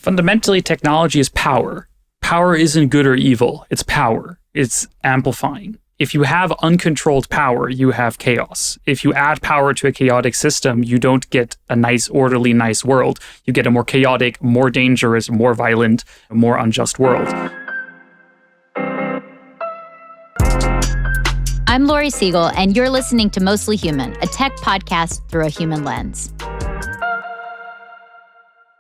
Fundamentally, technology is power. Power isn't good or evil. It's power. It's amplifying. If you have uncontrolled power, you have chaos. If you add power to a chaotic system, you don't get a nice, orderly, nice world. You get a more chaotic, more dangerous, more violent, more unjust world. I'm Lori Siegel, and you're listening to Mostly Human, a tech podcast through a human lens.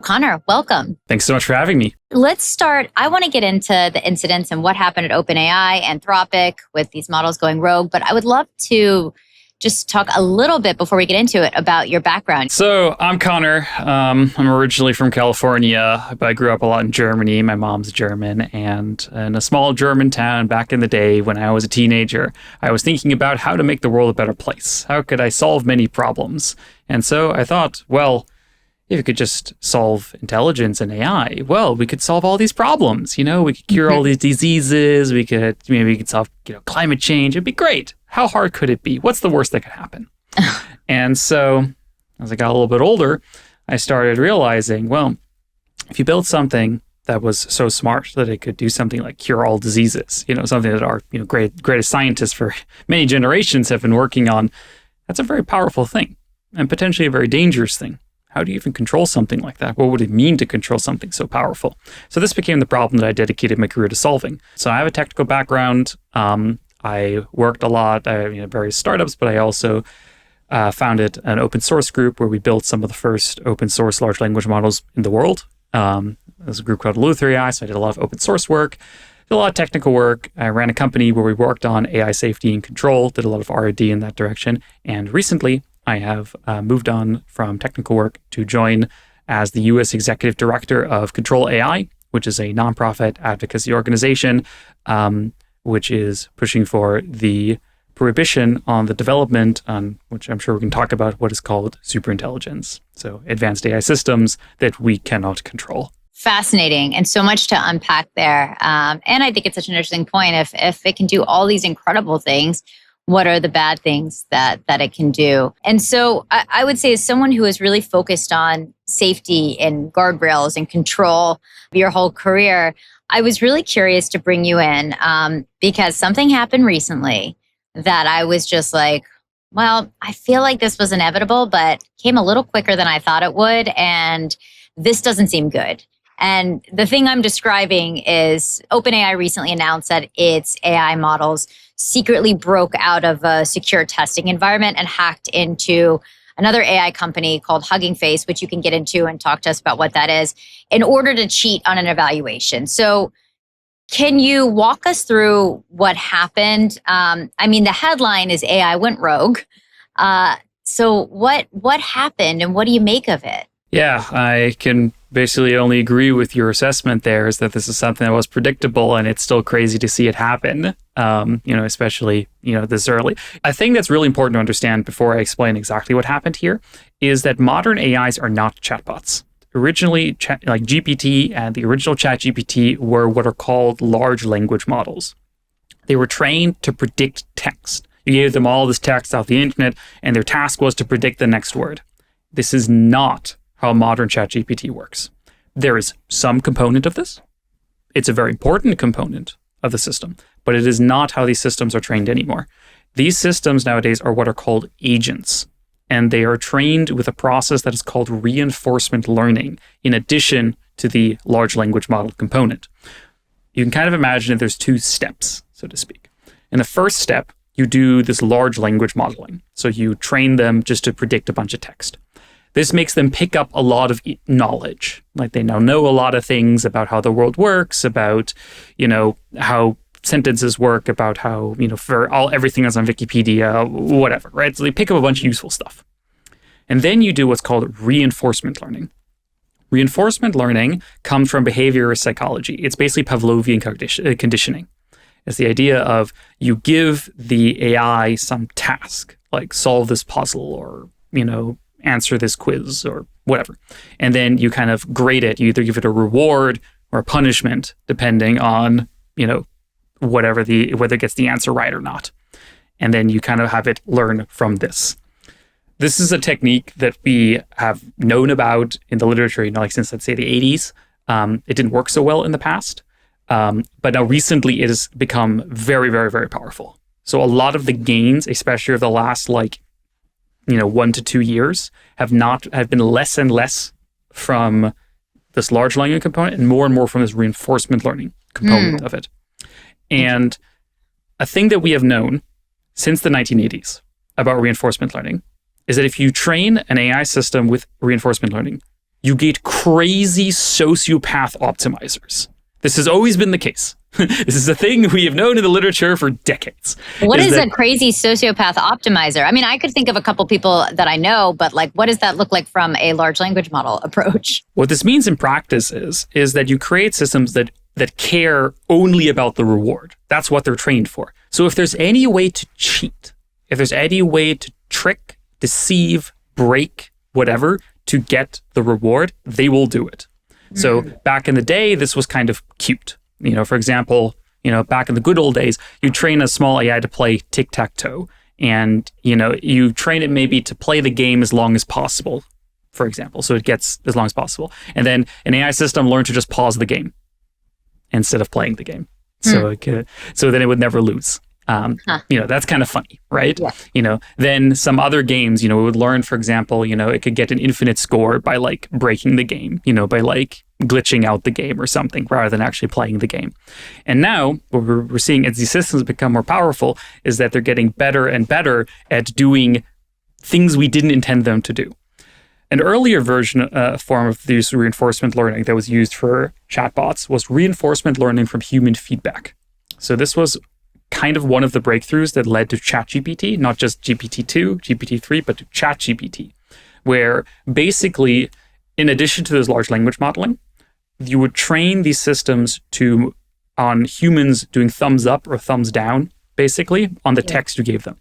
Connor, welcome. Thanks so much for having me. Let's start. I want to get into the incidents and what happened at OpenAI, Anthropic, with these models going rogue, but I would love to just talk a little bit before we get into it about your background. So I'm Connor. I'm originally from California, but I grew up a lot in Germany. My mom's German, and in a small German town back in the day when I was a teenager, I was thinking about how to make the world a better place. How could I solve many problems? And so I thought, well, if we could just solve intelligence and AI, well, we could solve all these problems. You know, we could cure all these diseases. We could solve, climate change. It'd be great. How hard could it be? What's the worst that could happen? And so as I got a little bit older, I started realizing, well, if you build something that was so smart that it could do something like cure all diseases, something that our greatest scientists for many generations have been working on, that's a very powerful thing and potentially a very dangerous thing. How do you even control something like that? What would it mean to control something so powerful? So this became the problem that I dedicated my career to solving. So I have a technical background. I worked a lot at various startups, but I also founded an open source group where we built some of the first open source large language models in the world. There's a group called ControlAI, so I did a lot of open source work, did a lot of technical work. I ran a company where we worked on AI safety and control, did a lot of R&D in that direction. And recently, I have moved on from technical work to join as the U.S. Executive Director of ControlAI, which is a nonprofit advocacy organization, which is pushing for the prohibition on the development, which I'm sure we can talk about, what is called superintelligence. So advanced AI systems that we cannot control. Fascinating, and so much to unpack there. And I think it's such an interesting point. If it can do all these incredible things, what are the bad things that it can do? And so I would say, as someone who is really focused on safety and guardrails and control your whole career, I was really curious to bring you in because something happened recently that I was just like, well, I feel like this was inevitable, but came a little quicker than I thought it would. And this doesn't seem good. And the thing I'm describing is OpenAI recently announced that its AI models secretly broke out of a secure testing environment and hacked into another AI company called Hugging Face, which you can get into and talk to us about what that is, in order to cheat on an evaluation. So can you walk us through what happened? The headline is AI went rogue. So what happened and what do you make of it? Yeah, I can basically only agree with your assessment there, is that this is something that was predictable, and it's still crazy to see it happen, especially, this early. I think that's really important to understand before I explain exactly what happened here, is that modern AIs are not chatbots. Originally, like GPT and the original ChatGPT were what are called large language models. They were trained to predict text. You gave them all this text off the internet, and their task was to predict the next word. This is not how modern ChatGPT works. There is some component of this. It's a very important component of the system, but it is not how these systems are trained anymore. These systems nowadays are what are called agents, and they are trained with a process that is called reinforcement learning, in addition to the large language model component. You can kind of imagine that there's two steps, so to speak. In the first step, you do this large language modeling. So you train them just to predict a bunch of text. This makes them pick up a lot of knowledge. Like, they now know a lot of things about how the world works, about, how sentences work, about how, everything that's on Wikipedia, whatever, right? So they pick up a bunch of useful stuff. And then you do what's called reinforcement learning. Reinforcement learning comes from behavioral psychology. It's basically Pavlovian conditioning. It's the idea of you give the AI some task, like solve this puzzle or, answer this quiz or whatever. And then you kind of grade it. You either give it a reward or a punishment, depending on, whether it gets the answer right or not. And then you kind of have it learn from this. This is a technique that we have known about in the literature, since, let's say, the 80s. It didn't work so well in the past. But now recently it has become very, very, very powerful. So a lot of the gains, especially of the last 1 to 2 years, have been less and less from this large language component and more from this reinforcement learning component of it. And a thing that we have known since the 1980s about reinforcement learning is that if you train an AI system with reinforcement learning, you get crazy sociopath optimizers. This has always been the case. This is a thing we have known in the literature for decades. What is a crazy sociopath optimizer? I mean, I could think of a couple people that I know, but what does that look like from a large language model approach? What this means in practice is that you create systems that care only about the reward. That's what they're trained for. So if there's any way to cheat, if there's any way to trick, deceive, break, whatever, to get the reward, they will do it. So back in the day, this was kind of cute. For example, back in the good old days, you train a small AI to play tic-tac-toe, and, you train it maybe to play the game as long as possible, for example. So it gets as long as possible. And then an AI system learned to just pause the game instead of playing the game. So so then it would never lose. That's kind of funny, right? Yeah. Then some other games, it would learn, for example, it could get an infinite score by breaking the game, by glitching out the game or something rather than actually playing the game. And now what we're seeing as these systems become more powerful is that they're getting better and better at doing things we didn't intend them to do. An earlier form of this reinforcement learning that was used for chatbots was reinforcement learning from human feedback. So this was kind of one of the breakthroughs that led to ChatGPT, not just GPT-2, GPT-3, but to ChatGPT, where basically, in addition to this large language modeling, you would train these systems on humans doing thumbs up or thumbs down, basically, on the text you gave them.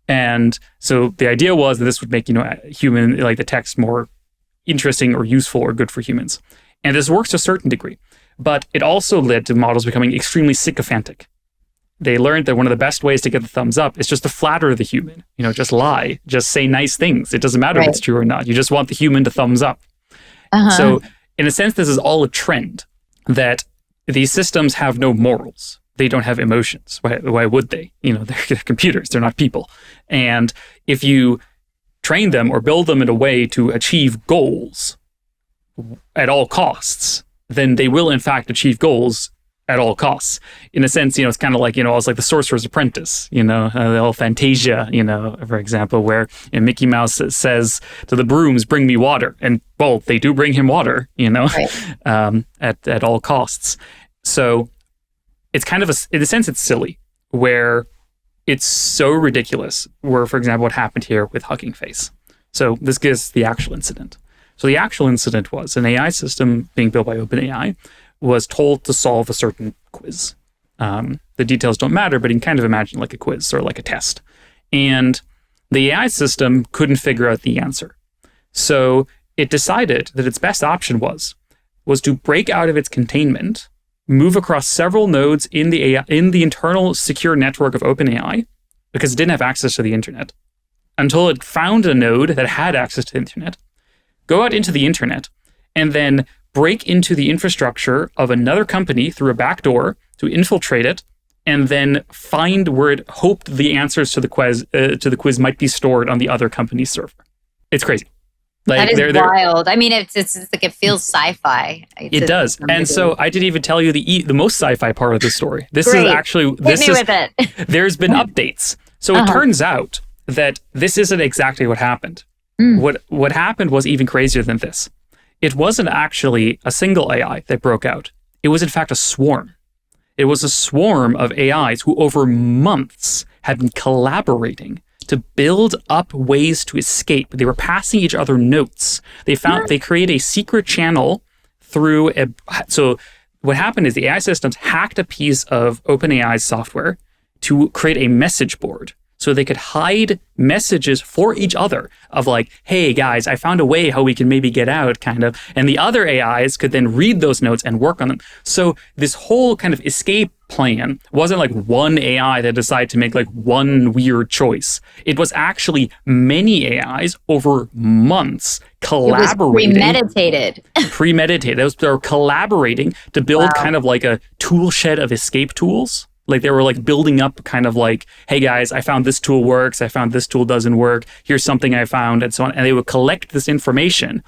And so the idea was that this would make, the text more interesting or useful or good for humans. And this works to a certain degree, but it also led to models becoming extremely sycophantic. They learned that one of the best ways to get the thumbs up is just to flatter the human, just lie, just say nice things. It doesn't matter if it's true or not. You just want the human to thumbs up. So in a sense, this is all a trend that these systems have no morals. They don't have emotions. Why would they? They're computers. They're not people. And if you train them or build them in a way to achieve goals at all costs, then they will in fact achieve goals at all costs. In a sense, it's kind of it's like the Sorcerer's Apprentice, the old Fantasia, for example, where Mickey Mouse says to the brooms, "Bring me water," and well, they do bring him water, at all costs. So it's kind of in a sense, it's silly, where it's so ridiculous. Where, for example, what happened here with Hugging Face. So this gives the actual incident. So the actual incident was an AI system being built by OpenAI was told to solve a certain quiz. The details don't matter, but you can kind of imagine like a quiz or like a test. And the AI system couldn't figure out the answer. So it decided that its best option was to break out of its containment, move across several nodes in the internal secure network of OpenAI, because it didn't have access to the internet, until it found a node that had access to the internet, go out into the internet, and then break into the infrastructure of another company through a back door to infiltrate it, and then find where it hoped the answers to the quiz might be stored on the other company's server. It's crazy. That is wild. I mean, it's like it feels sci-fi. It does. And so I didn't even tell you the most sci-fi part of the story. This Great. is actually Hit me with it. There's been updates. So it turns out that this isn't exactly what happened. What happened was even crazier than this. It wasn't actually a single AI that broke out. It was in fact a swarm. It was a swarm of AIs who over months had been collaborating to build up ways to escape. They were passing each other notes. They created a secret channel through so what happened is the AI systems hacked a piece of OpenAI's software to create a message board So they could hide messages for each other of like, hey guys, I found a way how we can maybe get out, kind of. And the other AIs could then read those notes and work on them. So this whole kind of escape plan wasn't like one AI that decided to make like one weird choice. It was actually many AIs over months collaborating. It was premeditated. They were collaborating to build kind of like a tool shed of escape tools. Like they were like building up kind of like, hey guys, I found this tool works. I found this tool doesn't work. Here's something I found, and so on. And they would collect this information.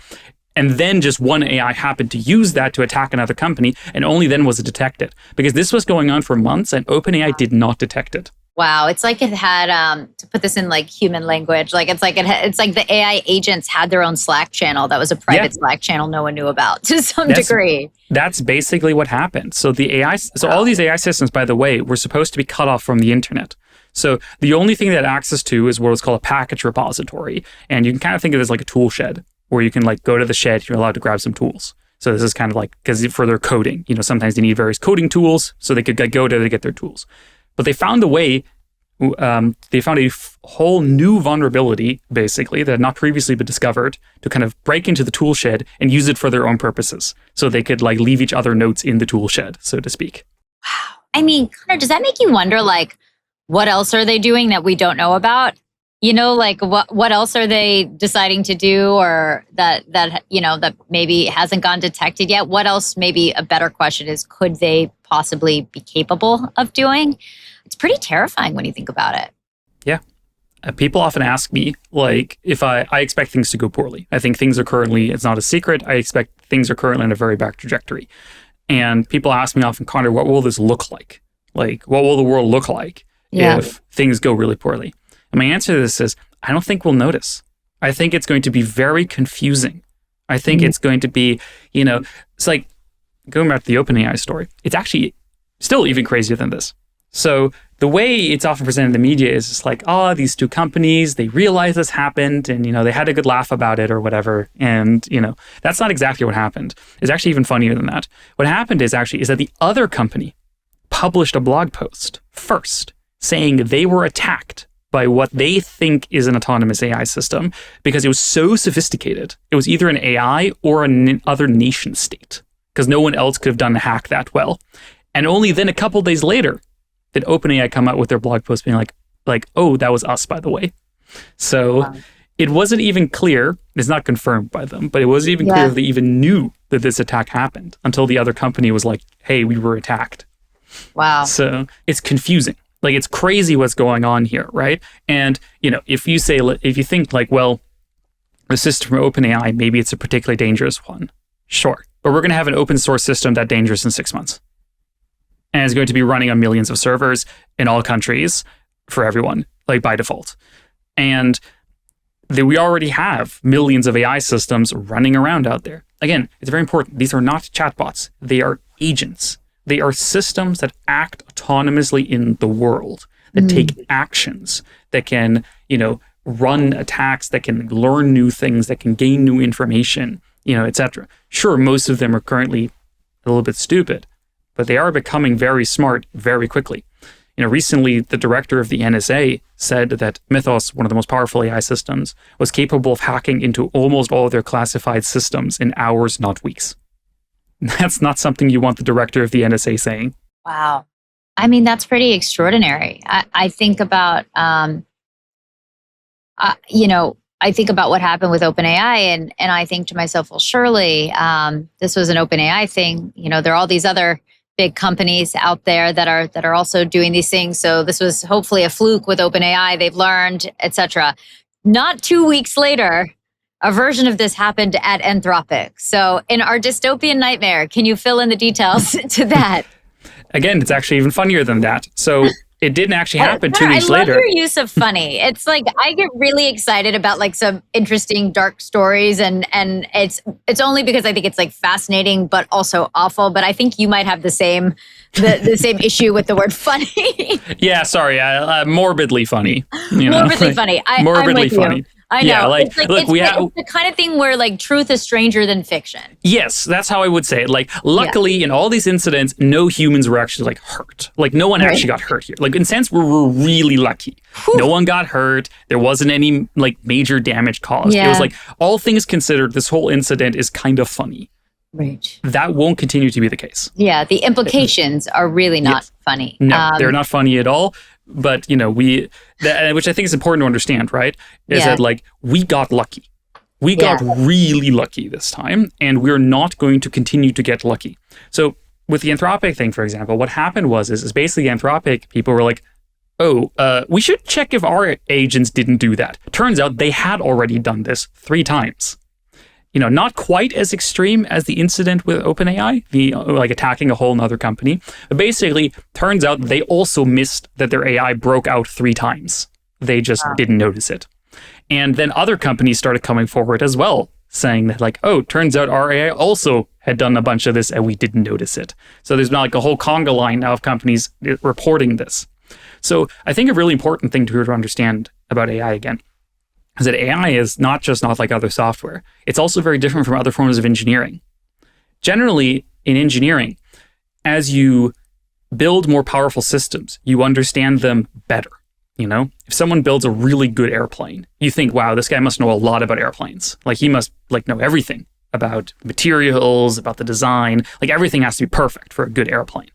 And then just one AI happened to use that to attack another company. And only then was it detected. Because this was going on for months and OpenAI did not detect it. Wow, it's like it had to put this in like human language. Like it's like it's like the AI agents had their own Slack channel that was a private Slack channel no one knew about to some degree. That's basically what happened. So all these AI systems, by the way, were supposed to be cut off from the internet. So the only thing they had access to is what was called a package repository, and you can kind of think of it as like a tool shed where you can like go to the shed, you're allowed to grab some tools. So this is kind of like because for their coding, sometimes they need various coding tools, so they could go there to get their tools. But they found a way, they found a whole new vulnerability, basically, that had not previously been discovered to kind of break into the tool shed and use it for their own purposes. So they could like leave each other notes in the tool shed, so to speak. Wow. I mean, Connor, does that make you wonder, like, what else are they doing that we don't know about? Like what else are they deciding to do, or that maybe hasn't gone detected yet? What else, maybe a better question is, could they possibly be capable of doing? It's pretty terrifying when you think about it. Yeah. People often ask me, like, if I expect things to go poorly. I think things are currently, it's not a secret, I expect things are currently on a very bad trajectory. And people ask me often, Connor, what will this look like? Like, what will the world look like if things go really poorly? And my answer to this is, I don't think we'll notice. I think it's going to be very confusing. I think it's going to be, it's like, going back to the OpenAI story, it's actually still even crazier than this. So the way it's often presented in the media is just like, these two companies, they realized this happened and, they had a good laugh about it or whatever. And, that's not exactly what happened. It's actually even funnier than that. What happened is that the other company published a blog post first saying they were attacked by what they think is an autonomous AI system because it was so sophisticated. It was either an AI or another nation state because no one else could have done a hack that well. And only then a couple days later did OpenAI come out with their blog post being like, oh, that was us, by the way. So it wasn't even clear, it's not confirmed by them, but it wasn't even clear if they even knew that this attack happened until the other company was like, hey, we were attacked. Wow. So it's confusing. Like, it's crazy what's going on here, right? And, if you think like, well, the system from OpenAI, maybe it's a particularly dangerous one. Sure. But we're going to have an open source system that's dangerous in 6 months. And it's going to be running on millions of servers in all countries for everyone, like by default. And we already have millions of AI systems running around out there. Again, it's very important. These are not chatbots. They are agents. They are systems that act autonomously in the world, that take actions, that can, run attacks, that can learn new things, that can gain new information, etc. Sure, most of them are currently a little bit stupid, but they are becoming very smart very quickly. Recently, the director of the NSA said that Mythos, one of the most powerful AI systems, was capable of hacking into almost all of their classified systems in hours, not weeks. That's not something you want the director of the NSA saying. Wow. I mean, that's pretty extraordinary. I think about, I think about what happened with OpenAI and I think to myself, well, surely this was an OpenAI thing. There are all these other big companies out there that are also doing these things. So this was hopefully a fluke with OpenAI. They've learned, etc. Not 2 weeks later, a version of this happened at Anthropic. So in our dystopian nightmare, can you fill in the details to that? Again, it's actually even funnier than that. So it didn't actually happen 2 weeks later. I love your use of funny. It's like, I get really excited about like some interesting dark stories and it's only because I think it's like fascinating, but also awful. But I think you might have the same issue with the word funny. Yeah, sorry. Morbidly funny. Morbidly funny. Morbidly funny. I Yeah, know. like, It's like look, it's the kind of thing where like truth is stranger than fiction. yes, that's how I would say it. Like, luckily, in all these incidents, no humans were actually like hurt. Like, no one actually got hurt here. Like, in a sense, we're really lucky. Whew. No one got hurt. There wasn't any like major damage caused. It was like, all things considered, this whole incident is kind of funny. Right. That won't continue to be the case. Yeah, the implications are really not funny. No, they're not funny at all. But, you know, which I think is important to understand, right? Is that like, we got lucky. We got really lucky this time, and we're not going to continue to get lucky. So with the Anthropic thing, for example, what happened is basically Anthropic people were like, oh, we should check if our agents didn't do that. Turns out they had already done this 3 times. You know, not quite as extreme as the incident with OpenAI, like attacking a whole nother company. But basically, turns out they also missed that their AI broke out 3 times. They just didn't notice it. And then other companies started coming forward as well, saying that like, oh, turns out our AI also had done a bunch of this and we didn't notice it. So there's not like a whole conga line now of companies reporting this. So I think a really important thing to understand about AI again is that AI is not like other software. It's also very different from other forms of engineering. Generally, in engineering, as you build more powerful systems, you understand them better. You know, if someone builds a really good airplane, you think, wow, this guy must know a lot about airplanes. Like, he must like know everything about materials, about the design. Like, everything has to be perfect for a good airplane.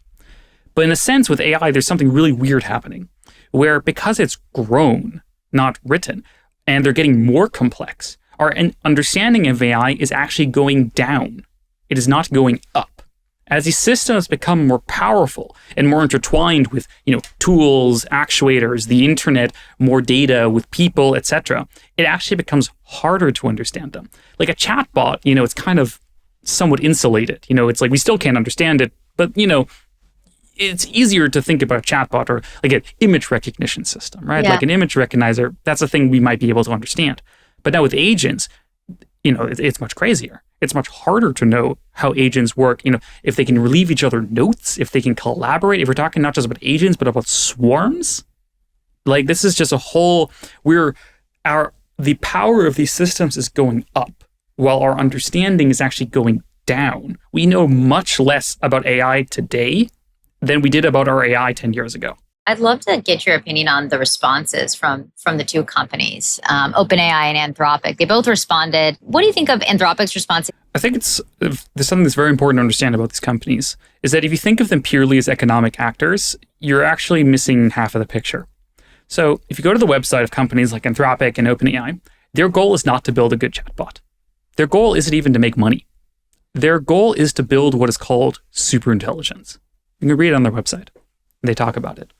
But in a sense, with AI, there's something really weird happening, where because it's grown, not written, and they're getting more complex, our understanding of AI is actually going down. It is not going up. As these systems become more powerful and more intertwined with, you know, tools, actuators, the internet, more data with people, etc., it actually becomes harder to understand them. Like a chatbot, you know, it's kind of somewhat insulated. You know, it's like we still can't understand it, but, you know, it's easier to think about a chatbot or like an image recognition system, right? Like an image recognizer, that's a thing we might be able to understand. But now with agents, you know, it's much crazier. It's much harder to know how agents work, you know, if they can leave each other notes, if they can collaborate, if we're talking not just about agents, but about swarms. Like, this is just a whole, the power of these systems is going up while our understanding is actually going down. We know much less about AI today than we did about our AI 10 years ago. I'd love to get your opinion on the responses from the 2 companies, OpenAI and Anthropic. They both responded. What do you think of Anthropic's response? I think there's something that's very important to understand about these companies, is that if you think of them purely as economic actors, you're actually missing half of the picture. So if you go to the website of companies like Anthropic and OpenAI, their goal is not to build a good chatbot. Their goal isn't even to make money. Their goal is to build what is called superintelligence. You can read it on their website. They talk about it.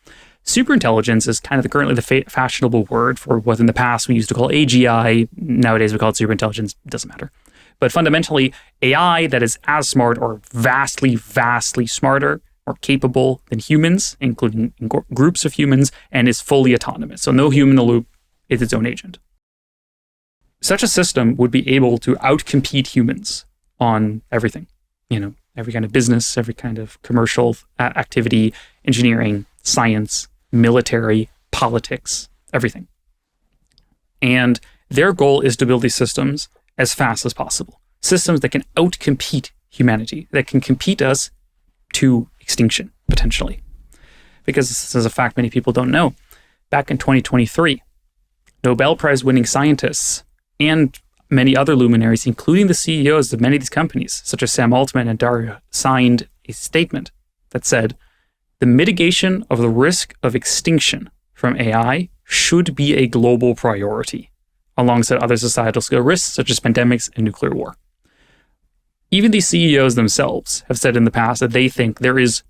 Superintelligence is kind of currently the fashionable word for what in the past we used to call AGI. Nowadays we call it superintelligence. It doesn't matter. But fundamentally, AI that is as smart or vastly, vastly smarter or capable than humans, including groups of humans, and is fully autonomous. So no human in the loop, is its own agent. Such a system would be able to outcompete humans on everything. You know, every kind of business, every kind of commercial activity, engineering, science, military, politics, everything. And their goal is to build these systems as fast as possible. Systems that can outcompete humanity, that can compete us to extinction, potentially. Because this is a fact many people don't know. Back in 2023, Nobel Prize winning scientists and many other luminaries, including the CEOs of many of these companies, such as Sam Altman and Dario, signed a statement that said, the mitigation of the risk of extinction from AI should be a global priority, alongside other societal scale risks such as pandemics and nuclear war. Even these CEOs themselves have said in the past that they think there is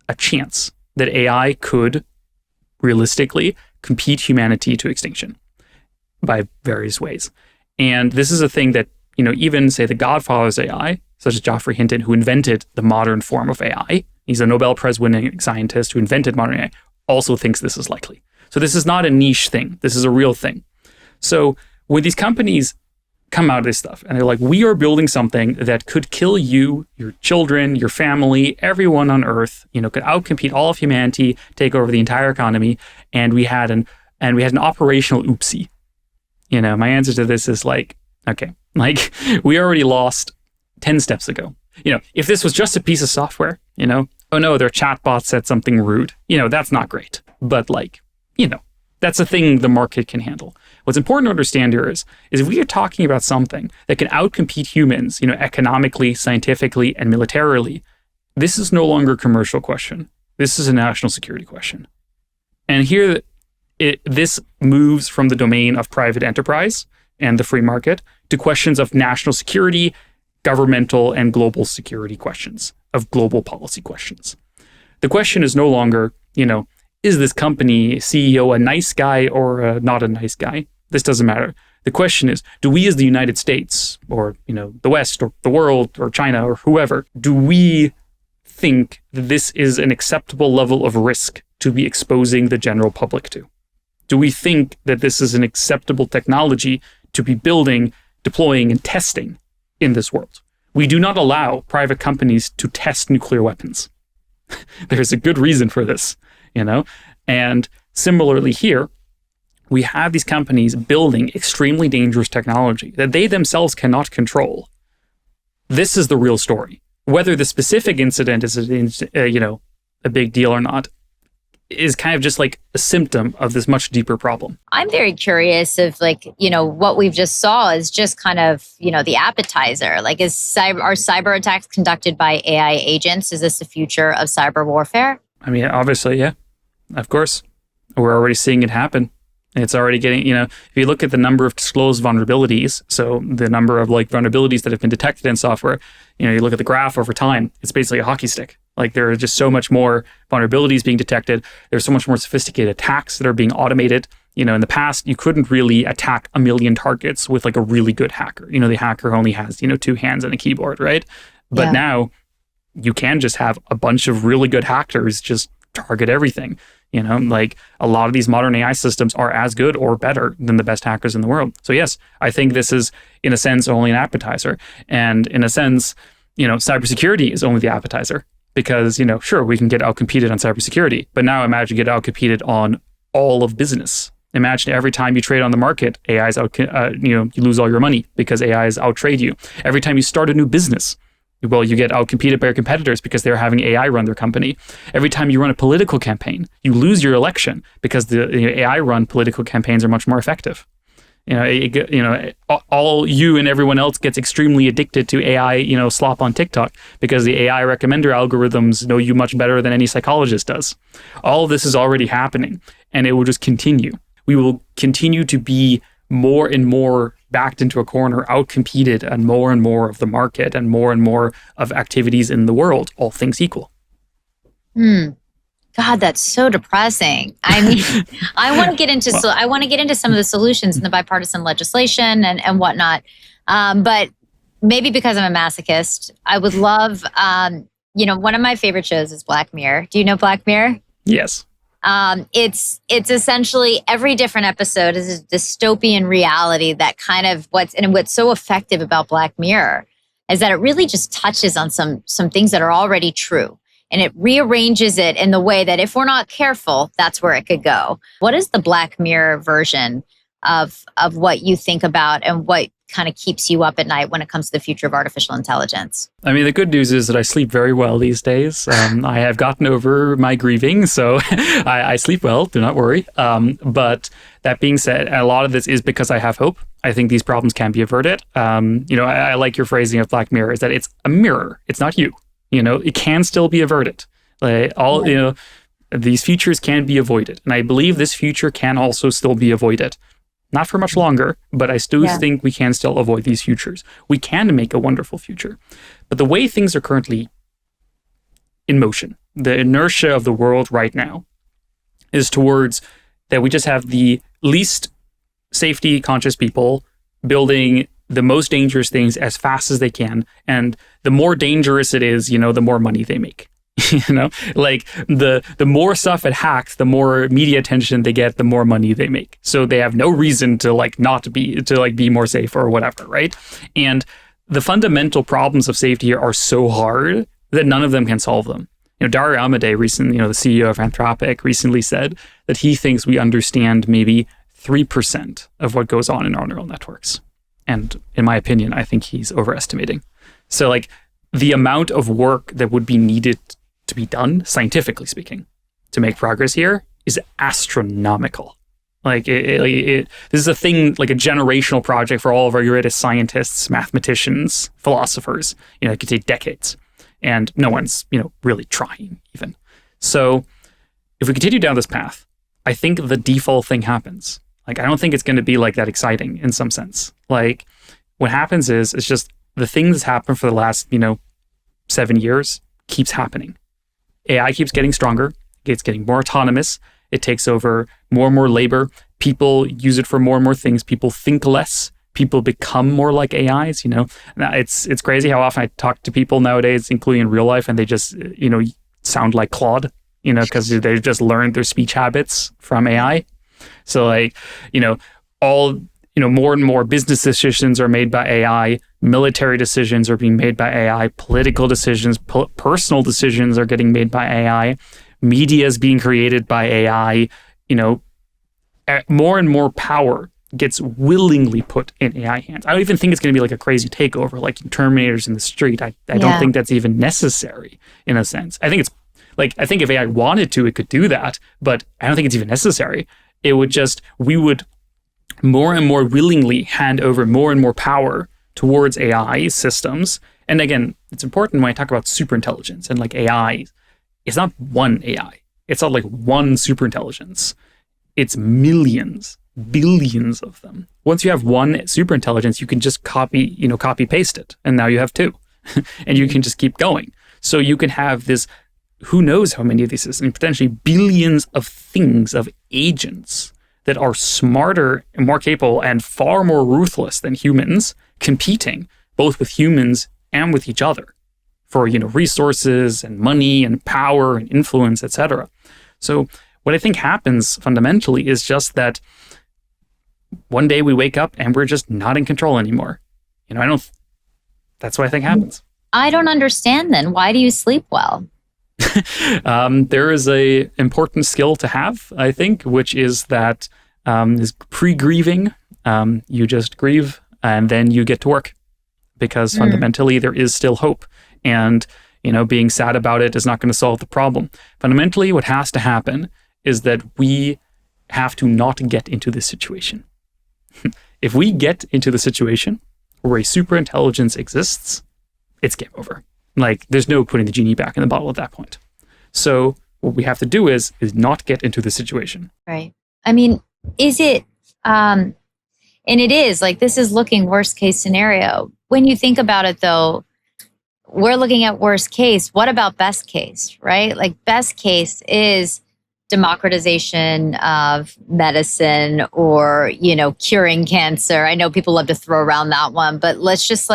a chance that AI could realistically compete humanity to extinction by various ways. And this is a thing that, you know, even say the godfathers of AI, such as Geoffrey Hinton, who invented the modern form of AI, he's a Nobel Prize winning scientist who invented modern AI, also thinks this is likely. So this is not a niche thing. This is a real thing. So when these companies come out of this stuff and they're like, we are building something that could kill you, your children, your family, everyone on Earth, you know, could outcompete all of humanity, take over the entire economy, and we had an operational oopsie. My answer to this is like, okay, like we already lost 10 steps ago. If this was just a piece of software, oh no, their chatbot said something rude, that's not great. But like, that's a thing the market can handle. What's important to understand here is if we are talking about something that can outcompete humans, economically, scientifically, and militarily, this is no longer a commercial question. This is a national security question. And here, this moves from the domain of private enterprise and the free market to questions of national security, governmental and global security questions, of global policy questions. The question is no longer, is this company CEO a nice guy or not a nice guy? This doesn't matter. The question is, do we as the United States or, the West or the world or China or whoever, do we think that this is an acceptable level of risk to be exposing the general public to? Do we think that this is an acceptable technology to be building, deploying, and testing in this world? We do not allow private companies to test nuclear weapons. There's a good reason for this, And similarly here, we have these companies building extremely dangerous technology that they themselves cannot control. This is the real story. Whether the specific incident is, a big deal or not, is kind of just like a symptom of this much deeper problem. I'm very curious if what we've just saw is just kind of, the appetizer. Like are cyber attacks conducted by AI agents? Is this the future of cyber warfare? I mean, obviously, yeah, of course. We're already seeing it happen. It's already getting, if you look at the number of disclosed vulnerabilities, so the number of vulnerabilities that have been detected in software, you look at the graph over time, it's basically a hockey stick. Like there are just so much more vulnerabilities being detected. There's so much more sophisticated attacks that are being automated. In the past, you couldn't really attack 1 million targets with like a really good hacker. The hacker only has, 2 hands and a keyboard, right? But now you can just have a bunch of really good hackers just target everything. Like a lot of these modern AI systems are as good or better than the best hackers in the world. So yes, I think this is in a sense only an appetizer. And in a sense, cybersecurity is only the appetizer because, sure, we can get outcompeted on cybersecurity, but now imagine get outcompeted on all of business. Imagine every time you trade on the market, AI's you lose all your money because AI's outtrade you. Every time you start a new business, well, you get outcompeted by your competitors because they're having AI run their company. Every time you run a political campaign, you lose your election because the AI-run political campaigns are much more effective. All you and everyone else gets extremely addicted to AI, slop on TikTok because the AI recommender algorithms know you much better than any psychologist does. All of this is already happening, and it will just continue. We will continue to be more and more backed into a corner, outcompeted and more of the market and more of activities in the world, all things equal. God, that's so depressing. I mean, I want to get into some of the solutions in the bipartisan legislation and whatnot. But maybe because I'm a masochist, I would love, one of my favorite shows is Black Mirror. Do you know Black Mirror? Yes. It's essentially every different episode is a dystopian reality that kind of what's so effective about Black Mirror is that it really just touches on some things that are already true. And it rearranges it in the way that if we're not careful, that's where it could go. What is the Black Mirror version of what you think about and what kind of keeps you up at night when it comes to the future of artificial intelligence? I mean, the good news is that I sleep very well these days. I have gotten over my grieving, so I sleep well, do not worry. But that being said, a lot of this is because I have hope. I think these problems can be averted. I like your phrasing of Black Mirror is that it's a mirror. It's not you. It can still be averted. These futures can be avoided. And I believe this future can also still be avoided. Not for much longer, but I still think we can still avoid these futures. We can make a wonderful future. But the way things are currently in motion, the inertia of the world right now is towards that we just have the least safety conscious people building the most dangerous things as fast as they can. And the more dangerous it is, the more money they make. Like the more stuff it hacks, the more media attention they get, the more money they make. So they have no reason to be more safe or whatever, right? And the fundamental problems of safety here are so hard that none of them can solve them. Dario Amodei recently, the CEO of Anthropic, recently said that he thinks we understand maybe 3% of what goes on in our neural networks. And in my opinion, I think he's overestimating. So like the amount of work that would be needed to be done, scientifically speaking, to make progress here is astronomical. Like this is a thing, like a generational project for all of our greatest scientists, mathematicians, philosophers. It could take decades, and no one's really trying even. So if we continue down this path, I think the default thing happens. Like I don't think it's going to be like that exciting in some sense. Like what happens is it's just the thing that's happened for the last 7 years keeps happening. AI keeps getting stronger. It's getting more autonomous. It takes over more and more labor. People use it for more and more things. People think less. People become more like AIs. It's crazy how often I talk to people nowadays, including in real life, and they just sound like Claude. Because they just learned their speech habits from AI. So more and more business decisions are made by AI. Military decisions are being made by AI. Political decisions, personal decisions are getting made by AI. Media is being created by AI. More and more power gets willingly put in AI hands. I don't even think it's going to be like a crazy takeover, like Terminators in the street. I don't think that's even necessary in a sense. I think if AI wanted to, it could do that, but I don't think it's even necessary. We would more and more willingly hand over more and more power towards AI systems. And again, it's important when I talk about superintelligence and like AI, it's not one AI. It's not like one superintelligence. It's millions, billions of them. Once you have one superintelligence, you can just copy paste it. And now you have two. And you can just keep going. So you can have this, who knows how many of these systems, potentially billions of things, of agents that are smarter and more capable and far more ruthless than humans, competing both with humans and with each other for resources and money and power and influence, etc. So what I think happens fundamentally is just that one day we wake up and we're just not in control anymore. That's what I think happens. I don't understand then. Why do you sleep well? There is a important skill to have, I think, which is that is pre-grieving. You just grieve and then you get to work because fundamentally there is still hope. And, being sad about it is not going to solve the problem. Fundamentally, what has to happen is that we have to not get into this situation. If we get into the situation where a superintelligence exists, it's game over. Like, there's no putting the genie back in the bottle at that point. So what we have to do is not get into the situation. Right. I mean, is it, and it is, like, this is looking worst case scenario. When you think about it, though, we're looking at worst case. What about best case, right? Like, best case is democratization of medicine or, curing cancer. I know people love to throw around that one, but let's just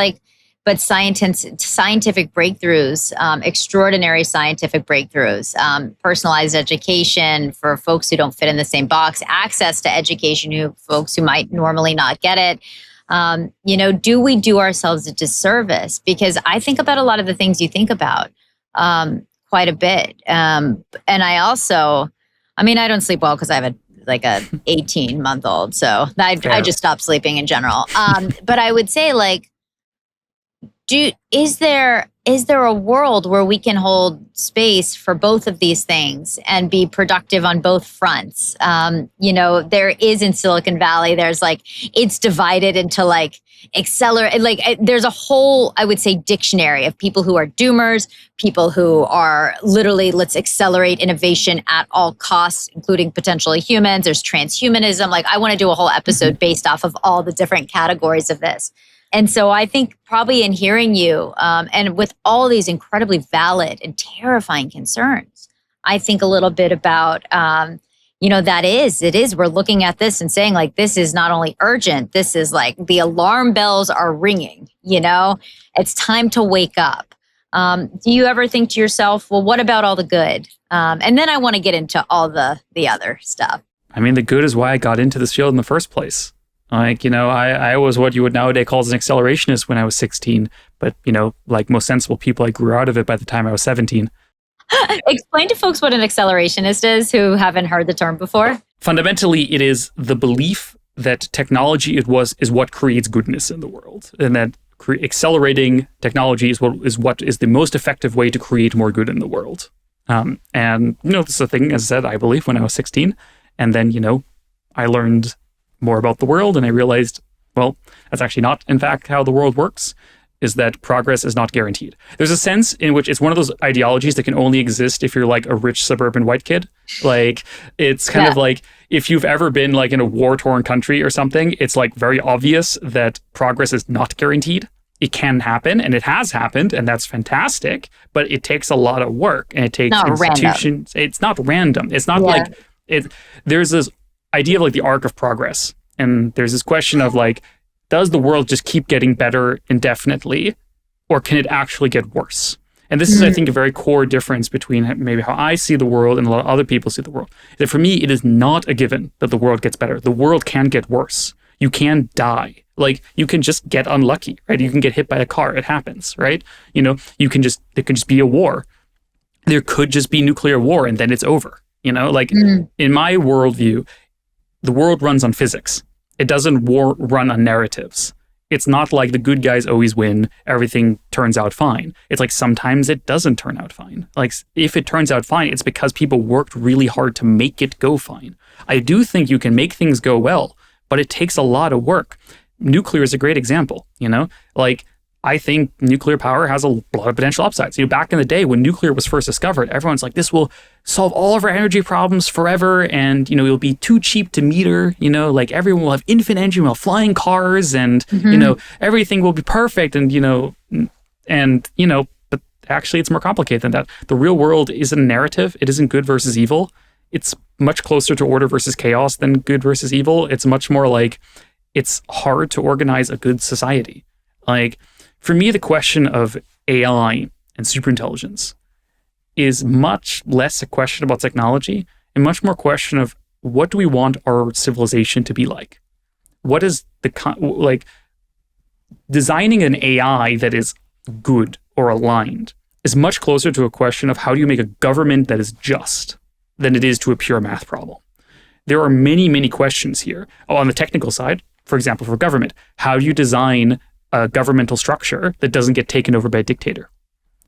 but scientific breakthroughs, extraordinary scientific breakthroughs, personalized education for folks who don't fit in the same box, access to education folks who might normally not get it. Do we do ourselves a disservice? Because I think about a lot of the things you think about quite a bit. And I also, I don't sleep well because I have a 18-month-old. So I just stopped sleeping in general. But I would say is there a world where we can hold space for both of these things and be productive on both fronts? There is in Silicon Valley, there's it's divided into accelerate, there's a whole, I would say, dictionary of people who are doomers, people who are literally, let's accelerate innovation at all costs, including potentially humans. There's transhumanism. I want to do a whole episode based off of all the different categories of this. And so I think probably in hearing you and with all these incredibly valid and terrifying concerns, I think a little bit about, it is, we're looking at this and saying this is not only urgent, this is the alarm bells are ringing, it's time to wake up. Do you ever think to yourself, well, what about all the good? And then I want to get into all the other stuff. The good is why I got into this field in the first place. I was what you would nowadays call an accelerationist when I was 16, but, like most sensible people, I grew out of it by the time I was 17. Explain to folks what an accelerationist is who haven't heard the term before. fundamentally, it is the belief that technology is what creates goodness in the world, and that accelerating technology is what is the most effective way to create more good in the world. And this is a thing, as I said, I believe when I was 16, and then I learned more about the world, and I realized, well, that's actually not, in fact, how the world works. Is that progress is not guaranteed. There's a sense in which it's one of those ideologies that can only exist if you're like a rich suburban white kid. Like, it's kind of like if you've ever been like in a war-torn country or something, it's like very obvious that progress is not guaranteed. It can happen, and it has happened, and that's fantastic, but it takes a lot of work, and it takes institutions. Random. It's not random. It's not like it. There's this idea of like the arc of progress, and there's this question of like, does the world just keep getting better indefinitely, or can it actually get worse? And this is, I think, a very core difference between maybe how I see the world and a lot of other people see the world. That for me, it is not a given that the world gets better. The world can get worse. You can die. Like, you can just get unlucky, right? You can get hit by a car. It happens, right? there can just be a war. There could just be nuclear war, and then it's over. In my worldview, the world runs on physics. It doesn't run on narratives. It's not like the good guys always win, everything turns out fine. It's like sometimes it doesn't turn out fine. Like, if it turns out fine, it's because people worked really hard to make it go fine. I do think you can make things go well, but it takes a lot of work. Nuclear is a great example, Like, I think nuclear power has a lot of potential upsides. Back in the day when nuclear was first discovered, everyone's like, this will solve all of our energy problems forever, and it'll be too cheap to meter. Like, everyone will have infinite energy, we'll have flying cars, and everything will be perfect. But actually, it's more complicated than that. The real world isn't a narrative. It isn't good versus evil. It's much closer to order versus chaos than good versus evil. It's much more like, it's hard to organize a good society. Like, for me, the question of AI and superintelligence is much less a question about technology and much more a question of, what do we want our civilization to be like? What is designing an AI that is good or aligned is much closer to a question of, how do you make a government that is just than it is to a pure math problem. There are many, many questions here. On the technical side, for example, for government, how do you design a governmental structure that doesn't get taken over by a dictator?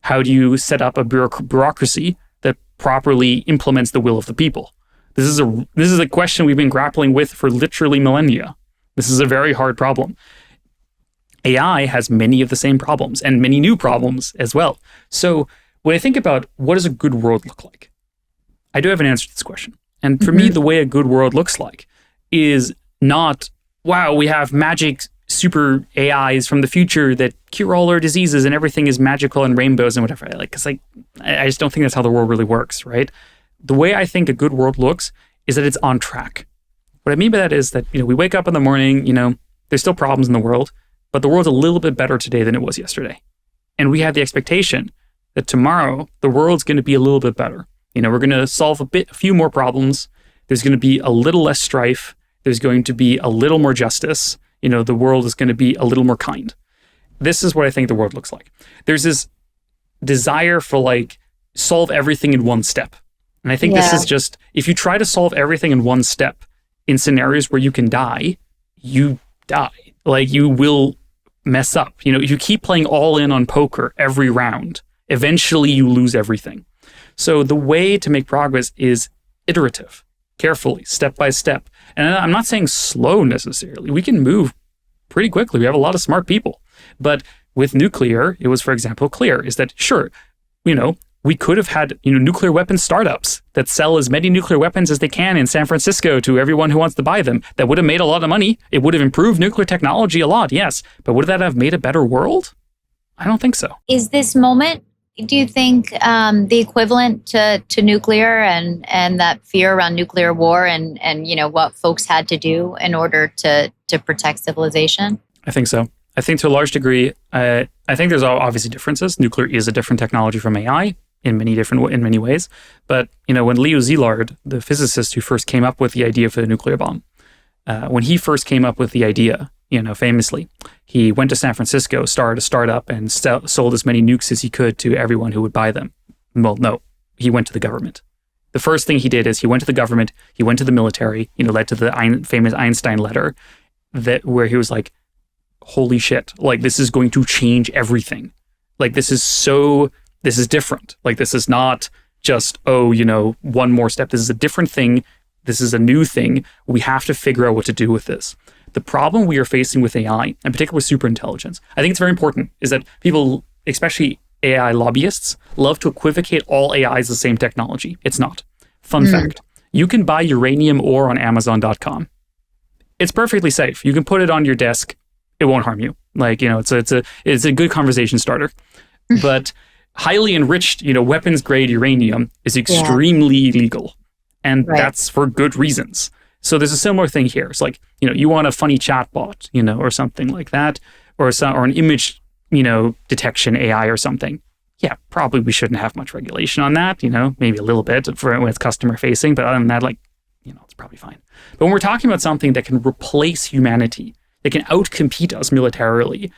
How do you set up a bureaucracy that properly implements the will of the people? This is a question we've been grappling with for literally millennia. This is a very hard problem. AI has many of the same problems and many new problems as well. So when I think about what does a good world look like, I do have an answer to this question. And for me, the way a good world looks like is not, wow, we have magic super AIs from the future that cure all our diseases and everything is magical and rainbows and whatever. I just don't think that's how the world really works, right? The way I think a good world looks is that it's on track. What I mean by that is that, we wake up in the morning, there's still problems in the world, but the world's a little bit better today than it was yesterday. And we have the expectation that tomorrow the world's going to be a little bit better. We're going to solve a few more problems. There's going to be a little less strife. There's going to be a little more justice. The world is going to be a little more kind. This is what I think the world looks like. There's this desire for solve everything in one step. And I think this is just, if you try to solve everything in one step in scenarios where you can die, you die. You will mess up. If you keep playing all in on poker every round, eventually you lose everything. So the way to make progress is iterative, carefully, step by step. And I'm not saying slow necessarily. We can move pretty quickly. We have a lot of smart people. But with nuclear, it was, for example, clear is that, sure, we could have had, nuclear weapons startups that sell as many nuclear weapons as they can in San Francisco to everyone who wants to buy them. That would have made a lot of money. It would have improved nuclear technology a lot, yes. But would that have made a better world? I don't think so. Is this moment, do you think, the equivalent to nuclear and that fear around nuclear war and what folks had to do in order to protect civilization? I think so. I think to a large degree, I think there's obviously differences. Nuclear is a different technology from AI in many ways. But when Leo Szilard, the physicist who first came up with the idea for the nuclear bomb, when he first came up with the idea, famously, he went to San Francisco, started a startup, and sold as many nukes as he could to everyone who would buy them. Well, no, he went to the government. The first thing he did is he went to the government, he went to the military, led to the famous Einstein letter where he was like, holy shit, like this is going to change everything. Like this is different. Like this is not just, one more step. This is a different thing. This is a new thing. We have to figure out what to do with this. The problem we are facing with AI, and particularly with superintelligence, I think it's very important, is that people, especially AI lobbyists, love to equivocate all AI as the same technology. It's not. Fun fact, you can buy uranium ore on Amazon.com. It's perfectly safe. You can put it on your desk. It won't harm you. Like, it's a good conversation starter. But highly enriched, weapons grade uranium is extremely illegal. And that's for good reasons. So there's a similar thing here. It's like, you want a funny chatbot, or something like that, or an image, detection AI or something. Yeah, probably we shouldn't have much regulation on that, maybe a little bit for when it's customer facing, but other than that, it's probably fine. But when we're talking about something that can replace humanity, that can outcompete us militarily,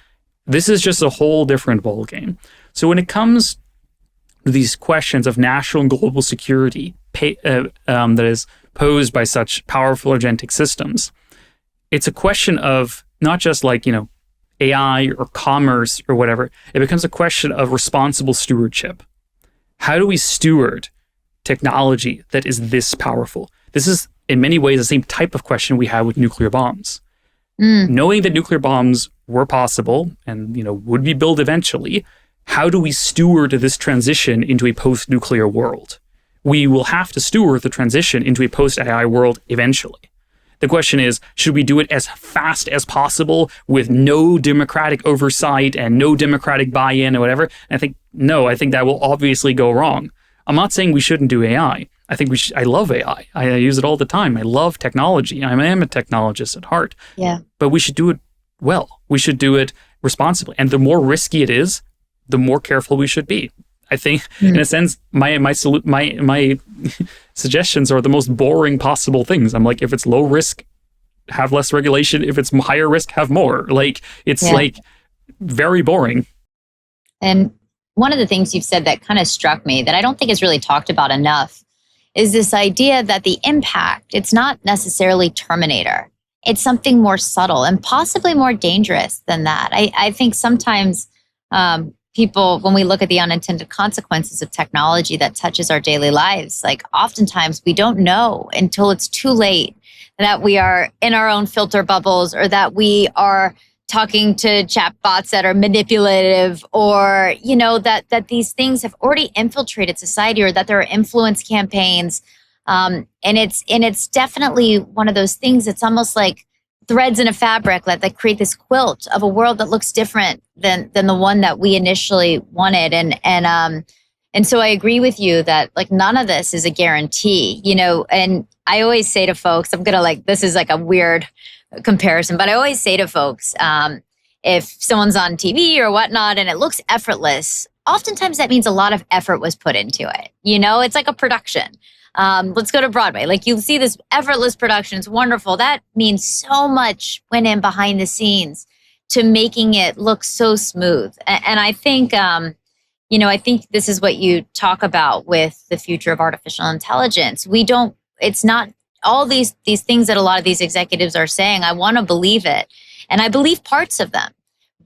this is just a whole different ballgame. So when it comes to these questions of national and global security that is posed by such powerful agentic systems, it's a question of not just AI or commerce or whatever. It becomes a question of responsible stewardship. How do we steward technology that is this powerful? This is in many ways the same type of question we had with nuclear bombs. Knowing that nuclear bombs were possible and would be built eventually, how do we steward this transition into a post-nuclear world? We will have to steward the transition into a post-AI world eventually. The question is, should we do it as fast as possible with no democratic oversight and no democratic buy-in or whatever? And I think that will obviously go wrong. I'm not saying we shouldn't do AI. I think I love AI. I use it all the time. I love technology. I am a technologist at heart. Yeah. But we should do it well. We should do it responsibly. And the more risky it is, the more careful we should be. I think, in a sense, my suggestions are the most boring possible things. I'm like, if it's low risk, have less regulation. If it's higher risk, have more. It's very boring. And one of the things you've said that kind of struck me that I don't think is really talked about enough is this idea that the impact, it's not necessarily Terminator. It's something more subtle and possibly more dangerous than that. I think sometimes people, when we look at the unintended consequences of technology that touches our daily lives, oftentimes we don't know until it's too late that we are in our own filter bubbles, or that we are talking to chatbots that are manipulative, or that these things have already infiltrated society, or that there are influence campaigns, and it's definitely one of those things. It's almost like threads in a fabric that create this quilt of a world that looks different than the one that we initially wanted. And so I agree with you that none of this is a guarantee, and I always say to folks, this is a weird comparison, but I always say to folks, if someone's on TV or whatnot and it looks effortless, oftentimes that means a lot of effort was put into it. It's like a production. Let's go to Broadway. You'll see this effortless production. It's wonderful. That means so much went in behind the scenes to making it look so smooth. And I think, I think this is what you talk about with the future of artificial intelligence. It's not all these things that a lot of these executives are saying. I want to believe it. And I believe parts of them.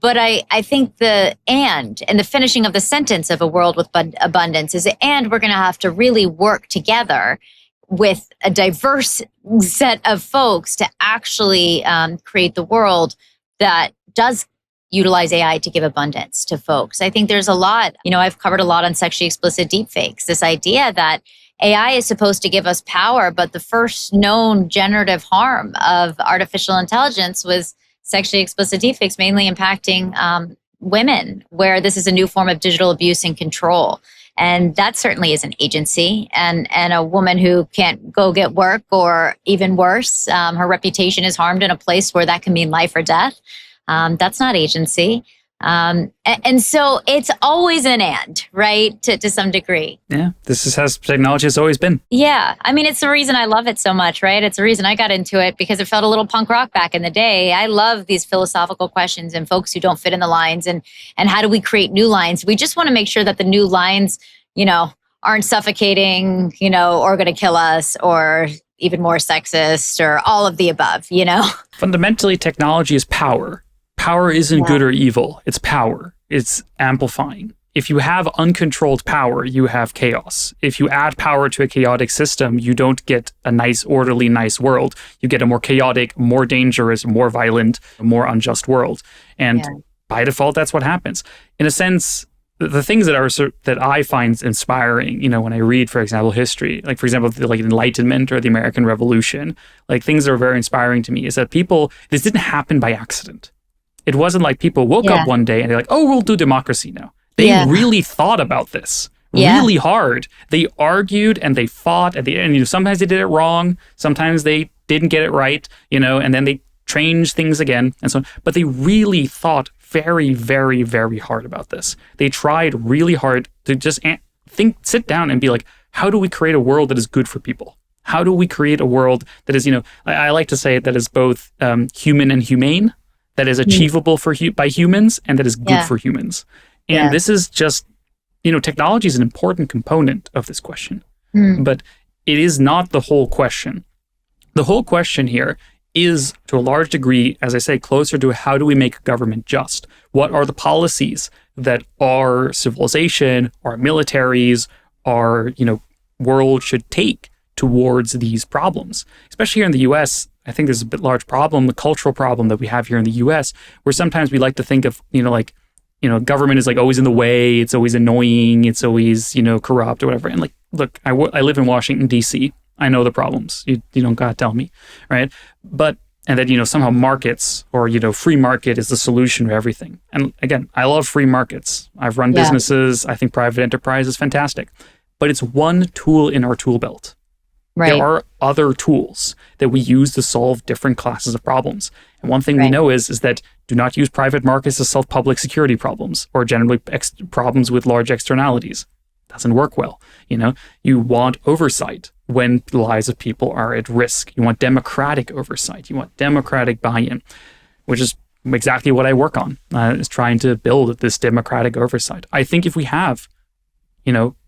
But I think the the finishing of the sentence of a world with abundance is, and we're going to have to really work together with a diverse set of folks to actually create the world that does utilize AI to give abundance to folks. I think there's a lot, I've covered a lot on sexually explicit deepfakes, this idea that AI is supposed to give us power, but the first known generative harm of artificial intelligence was sexually explicit deepfakes, mainly impacting women, where this is a new form of digital abuse and control. And that certainly is an agency. And a woman who can't go get work, or even worse, her reputation is harmed in a place where that can mean life or death. That's not agency. And so it's always an and, right? To some degree. Yeah, this is how technology has always been. Yeah. I mean, it's the reason I love it so much, right? It's the reason I got into it, because it felt a little punk rock back in the day. I love these philosophical questions and folks who don't fit in the lines, and how do we create new lines? We just want to make sure that the new lines, aren't suffocating, or going to kill us, or even more sexist, or all of the above, Fundamentally, technology is power. Power isn't good or evil. It's power. It's amplifying. If you have uncontrolled power, you have chaos. If you add power to a chaotic system, you don't get a nice, orderly, nice world. You get a more chaotic, more dangerous, more violent, more unjust world. And by default, that's what happens. In a sense, the things that I find inspiring, when I read, for example, history, like, for example, the Enlightenment or the American Revolution, like, things that are very inspiring to me is that this didn't happen by accident. It wasn't like people woke up one day and they're like, oh, we'll do democracy now. They really thought about this really hard. They argued and they fought and sometimes they did it wrong. Sometimes they didn't get it right, and then they changed things again and so on. But they really thought very, very, very hard about this. They tried really hard to just sit down and be like, how do we create a world that is good for people? How do we create a world that is, I like to say that is both human and humane, that is achievable by humans, and that is good for humans. And this is just, technology is an important component of this question, but it is not the whole question. The whole question here is, to a large degree, as I say, closer to how do we make government just? What are the policies that our civilization, our militaries, our, world should take towards these problems? Especially here in the US, I think there's a bit large problem, the cultural problem that we have here in the US, where sometimes we like to think of, government is like always in the way, it's always annoying, it's always, corrupt or whatever. And like, look, I live in Washington, D.C. I know the problems. You don't gotta tell me, right? And that, somehow markets or, free market is the solution to everything. And again, I love free markets. I've run businesses. I think private enterprise is fantastic. But it's one tool in our tool belt. Right. There are other tools that we use to solve different classes of problems. And one thing we know is that do not use private markets to solve public security problems or generally problems with large externalities. Doesn't work well. You want oversight when the lives of people are at risk. You want democratic oversight. You want democratic buy-in, which is exactly what I work on, is trying to build this democratic oversight. I think if we have,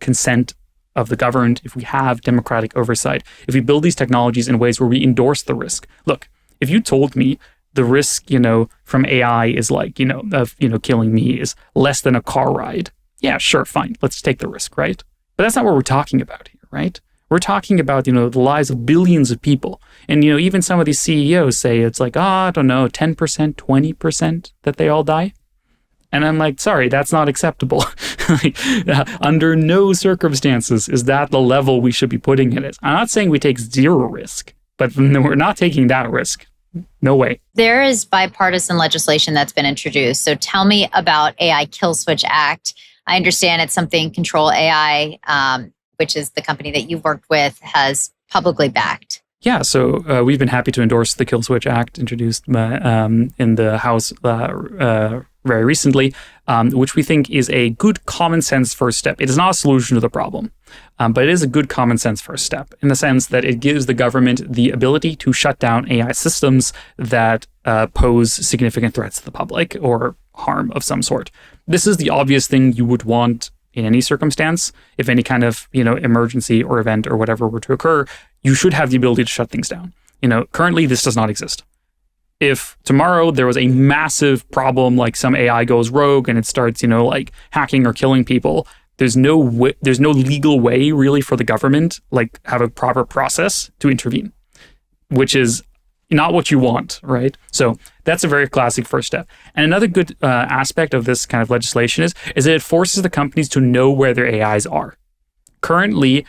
consent of the governed, if we have democratic oversight, if we build these technologies in ways where we endorse the risk. Look, if you told me the risk, from AI is like, of, killing me is less than a car ride, yeah, sure, fine. Let's take the risk, right? But that's not what we're talking about here, right? We're talking about, the lives of billions of people. And, even some of these CEOs say it's like, I don't know, 10%, 20% that they all die. And I'm like, sorry, that's not acceptable. Under no circumstances is that the level we should be putting it at. I'm not saying we take zero risk, but we're not taking that risk. No way. There is bipartisan legislation that's been introduced. So tell me about AI Kill Switch Act. I understand it's something ControlAI, which is the company that you've worked with, has publicly backed. Yeah, so we've been happy to endorse the Kill Switch Act introduced in the House very recently, which we think is a good common sense first step. It is not a solution to the problem, but it is a good common sense first step in the sense that it gives the government the ability to shut down AI systems that pose significant threats to the public or harm of some sort. This is the obvious thing you would want in any circumstance. If any kind of, emergency or event or whatever were to occur, you should have the ability to shut things down. Currently this does not exist. If tomorrow there was a massive problem, like some AI goes rogue and it starts, hacking or killing people, there's no legal way really for the government, have a proper process to intervene, which is not what you want, right? So that's a very classic first step. And another good aspect of this kind of legislation is that it forces the companies to know where their AIs are. Currently,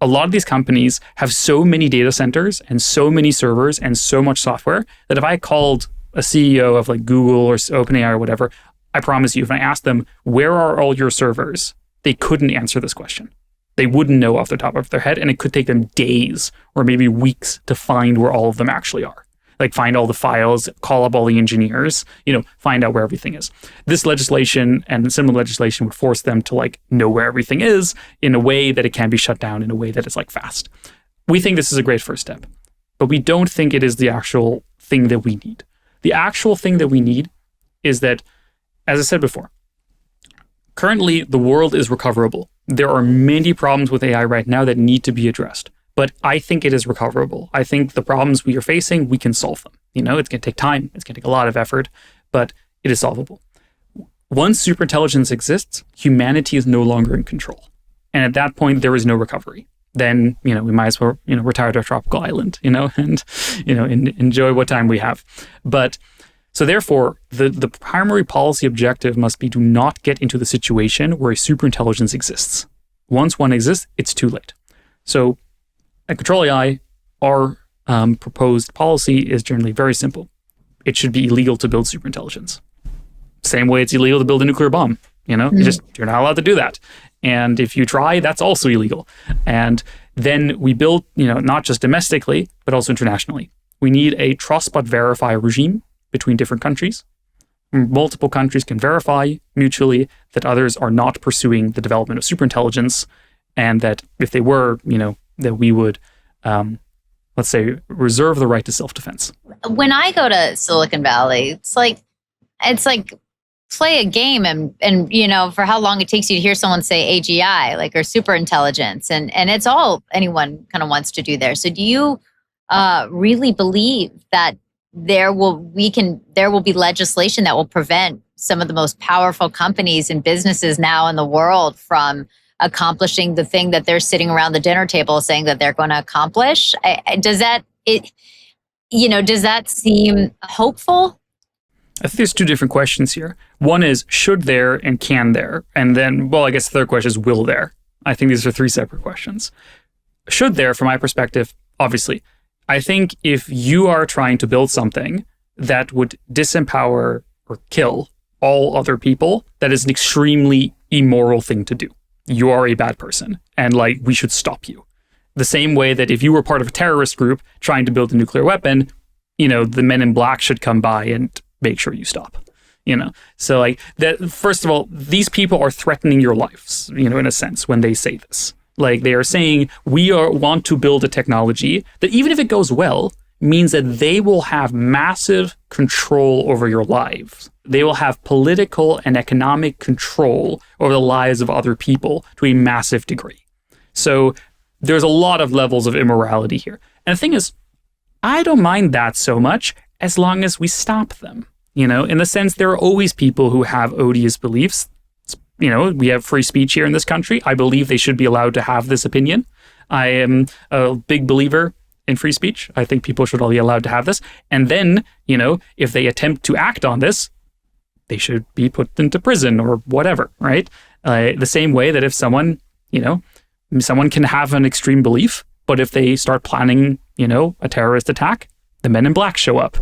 a lot of these companies have so many data centers and so many servers and so much software that if I called a CEO of Google or OpenAI or whatever, I promise you, if I asked them, where are all your servers? They couldn't answer this question. They wouldn't know off the top of their head, and it could take them days or maybe weeks to find where all of them actually are. Find all the files, call up all the engineers, find out where everything is. This legislation and similar legislation would force them to know where everything is in a way that it can be shut down in a way that is fast. We think this is a great first step, but we don't think it is the actual thing that we need. The actual thing that we need is that, as I said before, currently the world is recoverable. there are many problems with AI right now that need to be addressed. But I think it is recoverable. I think the problems we are facing, we can solve them. It's going to take time. It's going to take a lot of effort, but it is solvable. Once superintelligence exists, humanity is no longer in control. And at that point, there is no recovery. Then, we might as well, retire to a tropical island, and, enjoy what time we have. But so therefore, the primary policy objective must be to not get into the situation where a superintelligence exists. Once one exists, it's too late. So at ControlAI, our proposed policy is generally very simple. It should be illegal to build superintelligence. Same way it's illegal to build a nuclear bomb. You're not allowed to do that. And if you try, that's also illegal. And then we build, not just domestically, but also internationally. We need a trust but verify regime between different countries. Multiple countries can verify mutually that others are not pursuing the development of superintelligence, and that if they were, that we would, let's say, reserve the right to self-defense. When I go to Silicon Valley, it's like play a game and for how long it takes you to hear someone say AGI, or super intelligence, and it's all anyone kind of wants to do there. So do you really believe that there will be legislation that will prevent some of the most powerful companies and businesses now in the world from accomplishing the thing that they're sitting around the dinner table saying that they're going to accomplish? Does that seem hopeful? I think there's two different questions here. One is, should there and can there? And then, I guess the third question is, will there? I think these are three separate questions. Should there, from my perspective, obviously. I think if you are trying to build something that would disempower or kill all other people, that is an extremely immoral thing to do. You are a bad person, and we should stop you. The same way that if you were part of a terrorist group trying to build a nuclear weapon, the men in black should come by and make sure you stop. So that, first of all, these people are threatening your lives, in a sense, when they say this. They are saying, want to build a technology that, even if it goes well, means that they will have massive control over your lives. They will have political and economic control over the lives of other people to a massive degree. So there's a lot of levels of immorality here. And the thing is, I don't mind that so much as long as we stop them. In the sense, there are always people who have odious beliefs. We have free speech here in this country. I believe they should be allowed to have this opinion. I am a big believer in free speech. I think people should all be allowed to have this. And then, if they attempt to act on this, they should be put into prison or whatever, right? The same way that if someone can have an extreme belief, but if they start planning, a terrorist attack, the men in black show up.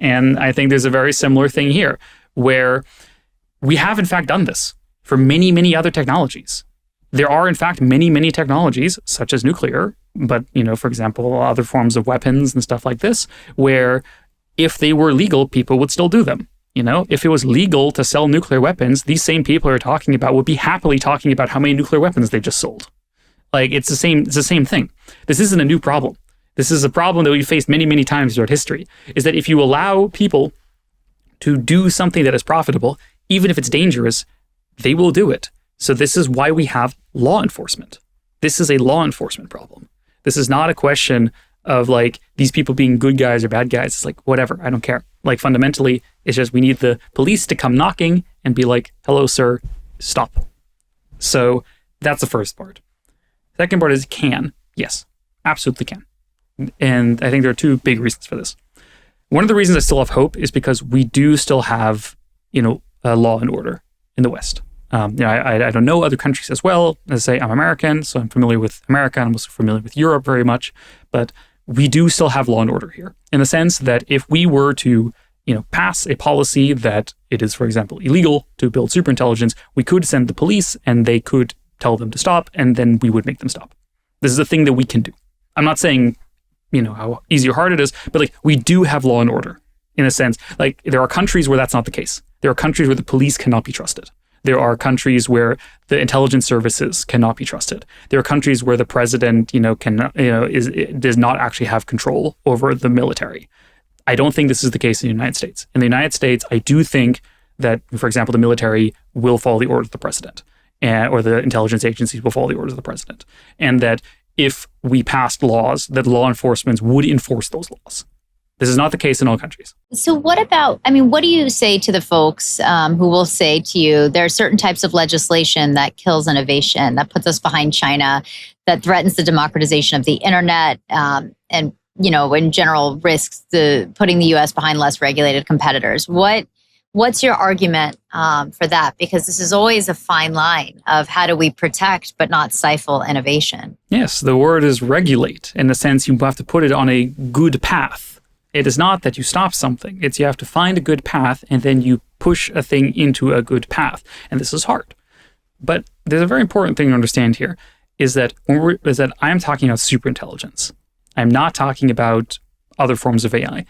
And I think there's a very similar thing here, where we have in fact done this for many, many other technologies. There are in fact many, many technologies, such as nuclear, but for example, other forms of weapons and stuff like this, where if they were legal, people would still do them. If it was legal to sell nuclear weapons, these same people are talking about would be happily talking about how many nuclear weapons they just sold. It's the same thing. This isn't a new problem. This is a problem that we've faced many, many times throughout history, is that if you allow people to do something that is profitable, even if it's dangerous, they will do it. So this is why we have law enforcement. This is a law enforcement problem. This is not a question of these people being good guys or bad guys. It's whatever, I don't care. Fundamentally, it's just we need the police to come knocking and be hello, sir, stop. So that's the first part. Second part is can. Yes, absolutely can. And I think there are two big reasons for this. One of the reasons I still have hope is because we do still have, a law and order in the West. I don't know other countries as well. As I say, I'm American, so I'm familiar with America. I'm also familiar with Europe very much. But we do still have law and order here, in the sense that if we were to, pass a policy that it is, for example, illegal to build superintelligence, we could send the police and they could tell them to stop, and then we would make them stop. This is a thing that we can do. I'm not saying how easy or hard it is, but we do have law and order in a sense. There are countries where that's not the case. There are countries where the police cannot be trusted. There are countries where the intelligence services cannot be trusted. There are countries where the president, does not actually have control over the military. I don't think this is the case in the United States. In the United States, I do think that, for example, the military will follow the order of the president. or the intelligence agencies will follow the orders of the president. And that if we passed laws, that law enforcement would enforce those laws. This is not the case in all countries. So what about, I mean, what do you say to the folks who will say to you, there are certain types of legislation that kills innovation, that puts us behind China, that threatens the democratization of the internet, and, in general risks putting the US behind less regulated competitors? What's your argument for that? Because this is always a fine line of how do we protect but not stifle innovation? Yes, the word is regulate. In the sense, you have to put it on a good path. It is not that you stop something. It's you have to find a good path and then you push a thing into a good path. And this is hard. But there's a very important thing to understand here is that I am talking about superintelligence. I'm not talking about other forms of AI.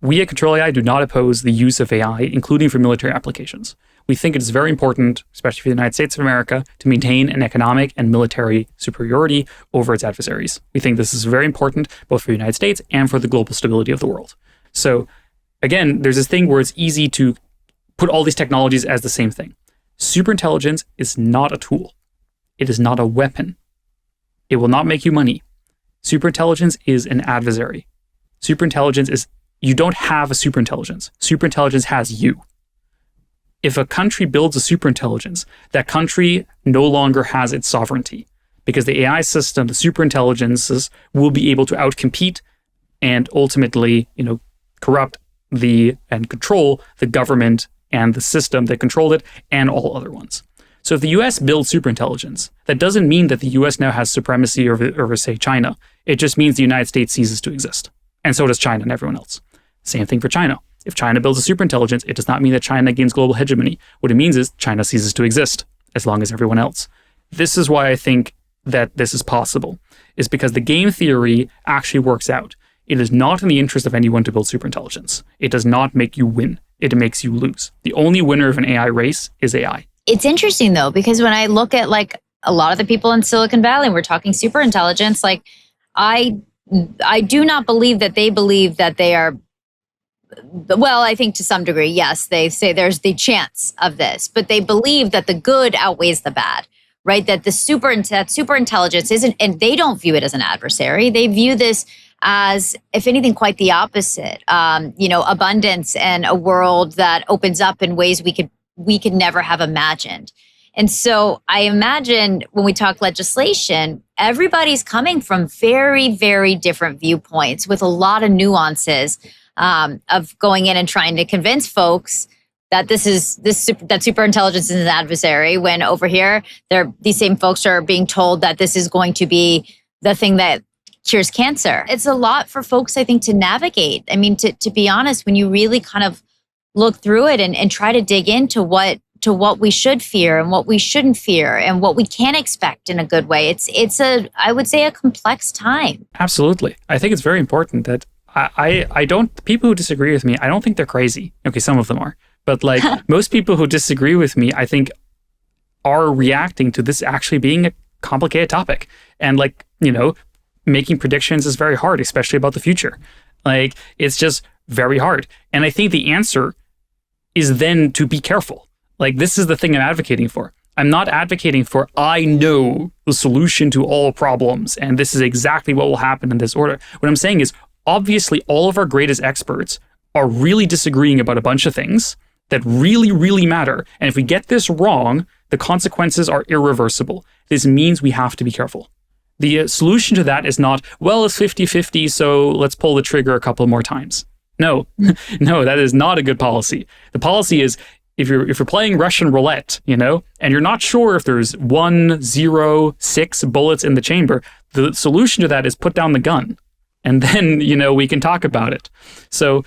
We at ControlAI do not oppose the use of AI, including for military applications. We think it is very important, especially for the United States of America, to maintain an economic and military superiority over its adversaries. We think this is very important both for the United States and for the global stability of the world. So again, there's this thing where it's easy to put all these technologies as the same thing. Superintelligence is not a tool. It is not a weapon. It will not make you money. Superintelligence is an adversary. Superintelligence is, you don't have a superintelligence. Superintelligence has you. If a country builds a superintelligence, that country no longer has its sovereignty because the AI system, the superintelligences will be able to outcompete and ultimately, corrupt and control the government and the system that controlled it and all other ones. So if the US builds superintelligence, that doesn't mean that the US now has supremacy over, say, China. It just means the United States ceases to exist. And so does China and everyone else. Same thing for China. If China builds a superintelligence, it does not mean that China gains global hegemony. What it means is China ceases to exist as long as everyone else. This is why I think that this is possible, is because the game theory actually works out. It is not in the interest of anyone to build superintelligence. It does not make you win. It makes you lose. The only winner of an AI race is AI. It's interesting though, because when I look at like a lot of the people in Silicon Valley, we're talking superintelligence, like I do not believe that they believe that they are. Well, I think to some degree, yes, they say there's the chance of this, but they believe that the good outweighs the bad, right? That the superintelligence isn't, and they don't view it as an adversary. They view this as, if anything, quite the opposite. Abundance and a world that opens up in ways we could never have imagined. And so I imagine when we talk legislation, everybody's coming from very, very different viewpoints with a lot of nuances. Of going in and trying to convince folks that that superintelligence is an adversary, when over here these same folks are being told that this is going to be the thing that cures cancer. It's a lot for folks, I think, to navigate. I mean, to be honest, when you really kind of look through it and try to dig into what we should fear and what we shouldn't fear and what we can expect in a good way, it's I would say a complex time. Absolutely. I think it's very important that I don't, people who disagree with me, I don't think they're crazy. Okay, some of them are. But like most people who disagree with me, I think are reacting to this actually being a complicated topic. And making predictions is very hard, especially about the future. Like, it's just very hard. And I think the answer is then to be careful. Like, this is the thing I'm advocating for. I'm not advocating for, I know the solution to all problems, and this is exactly what will happen in this order. What I'm saying is, obviously, all of our greatest experts are really disagreeing about a bunch of things that really, really matter. And if we get this wrong, the consequences are irreversible. This means we have to be careful. The solution to that is not, well, it's 50-50, so let's pull the trigger a couple more times. No, no, that is not a good policy. The policy is, if you're playing Russian roulette, and you're not sure if there's 1, 0, 6 bullets in the chamber, the solution to that is put down the gun. And then, we can talk about it. So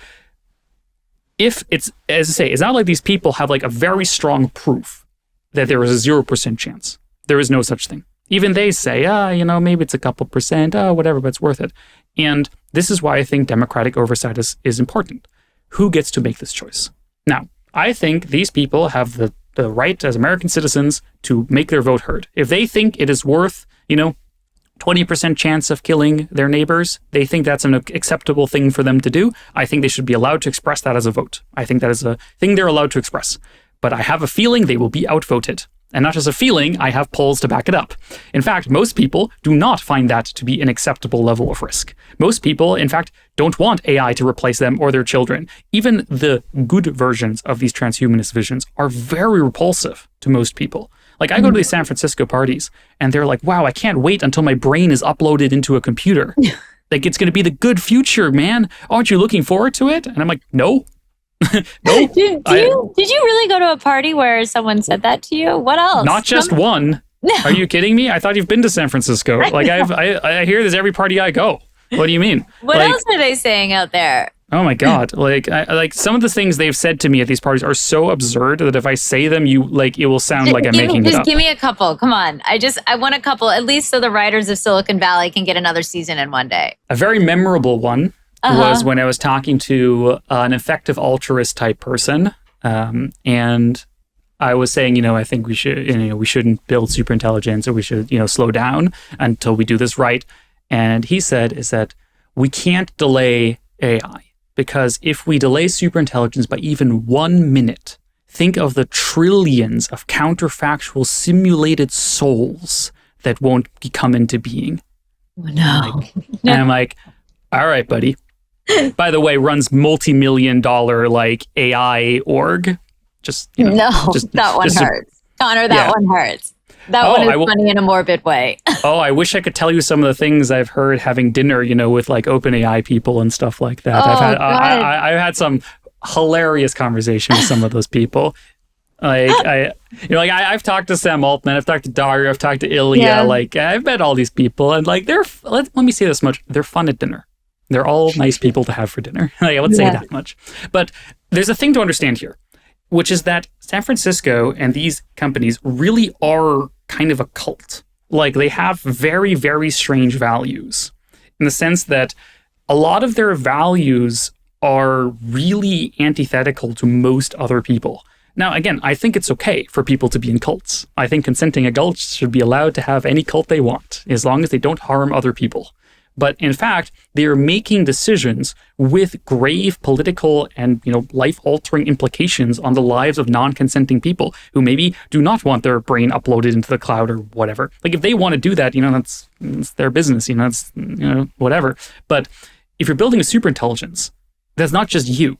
if it's, as I say, it's not like these people have like a very strong proof that there is a 0% chance. There is no such thing. Even they say, maybe it's a couple percent, whatever, but it's worth it. And this is why I think democratic oversight is important. Who gets to make this choice? Now, I think these people have the right as American citizens to make their vote heard. If they think it is worth, 20% chance of killing their neighbors, they think that's an acceptable thing for them to do, I think they should be allowed to express that as a vote. I think that is a thing they're allowed to express. But I have a feeling they will be outvoted. And not just a feeling, I have polls to back it up. In fact, most people do not find that to be an acceptable level of risk. Most people, in fact, don't want AI to replace them or their children. Even the good versions of these transhumanist visions are very repulsive to most people. Like, I go to these San Francisco parties and they're like, wow, I can't wait until my brain is uploaded into a computer. Like, it's going to be the good future, man. Aren't you looking forward to it? And I'm like, no. No. Did you really go to a party where someone said that to you? What else? Not just one. No. Are you kidding me? I thought you've been to San Francisco. Like, I hear this every party I go. What do you mean? What else are they saying out there? Oh my God. Like some of the things they've said to me at these parties are so absurd that if I say them, it will sound like I'm making it up. Just give me a couple. Come on. I want a couple, at least so the writers of Silicon Valley can get another season in one day. A very memorable one was when I was talking to an effective altruist type person. And I was saying, I think we shouldn't build superintelligence, or we should, slow down until we do this right. And he said is that we can't delay AI, because if we delay superintelligence by even 1 minute, think of the trillions of counterfactual simulated souls that won't come into being. No. And I'm like, all right, buddy. By the way, runs multi-million-dollar AI org. That one hurts. Connor, that one hurts. That one is funny in a morbid way. I wish I could tell you some of the things I've heard having dinner, with like OpenAI people and stuff like that. I've had some hilarious conversations with some of those people. I've talked to Sam Altman, I've talked to Dario, I've talked to Ilya. Yeah. I've met all these people, and let me say this much: they're fun at dinner. They're all nice people to have for dinner. I would say that much. But there's a thing to understand here, which is that San Francisco and these companies really are kind of a cult. Like, they have very, very strange values, in the sense that a lot of their values are really antithetical to most other people. Now, again, I think it's okay for people to be in cults. I think consenting adults should be allowed to have any cult they want, as long as they don't harm other people. But in fact, they are making decisions with grave political and, life-altering implications on the lives of non-consenting people who maybe do not want their brain uploaded into the cloud or whatever. Like, if they want to do that, that's their business, that's, whatever. But if you're building a superintelligence, that's not just you.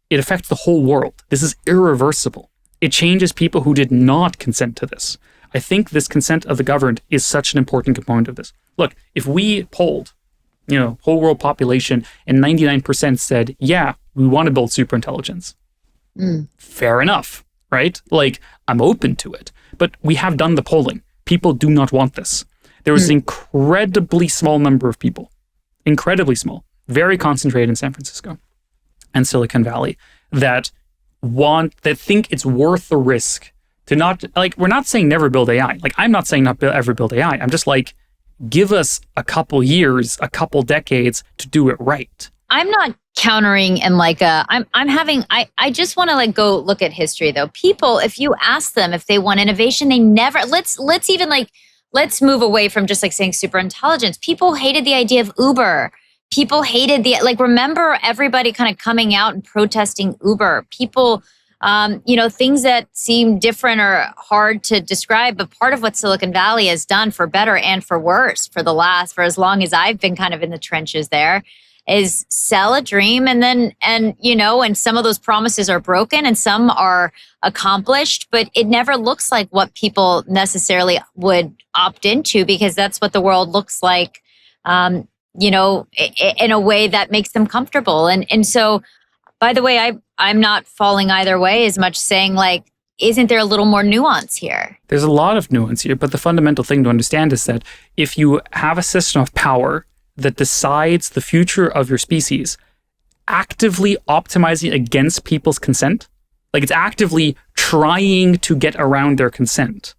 It affects the whole world. This is irreversible. It changes people who did not consent to this. I think this consent of the governed is such an important component of this. Look, if we polled whole world population, and 99% said, yeah, we want to build superintelligence. Fair enough, right? Like, I'm open to it. But we have done the polling. People do not want this. There was an incredibly small number of people, incredibly small, very concentrated in San Francisco and Silicon Valley, that think it's worth the risk to not, we're not saying never build AI. I'm not saying ever build AI. I'm just give us a couple years, a couple decades to do it right. I'm not countering and I just want to go look at history though. People, if you ask them if they want innovation, they never, let's move away from just saying super intelligence. People hated the idea of Uber. People hated remember everybody kind of coming out and protesting Uber. People, things that seem different or hard to describe, but part of what Silicon Valley has done, for better and for worse, for as long as I've been kind of in the trenches there, is sell a dream, and some of those promises are broken and some are accomplished, but it never looks like what people necessarily would opt into, because that's what the world looks like, in a way that makes them comfortable. And so, by the way, I'm not falling either way, as much saying isn't there a little more nuance here? There's a lot of nuance here, but the fundamental thing to understand is that if you have a system of power that decides the future of your species, actively optimizing against people's consent, it's actively trying to get around their consent,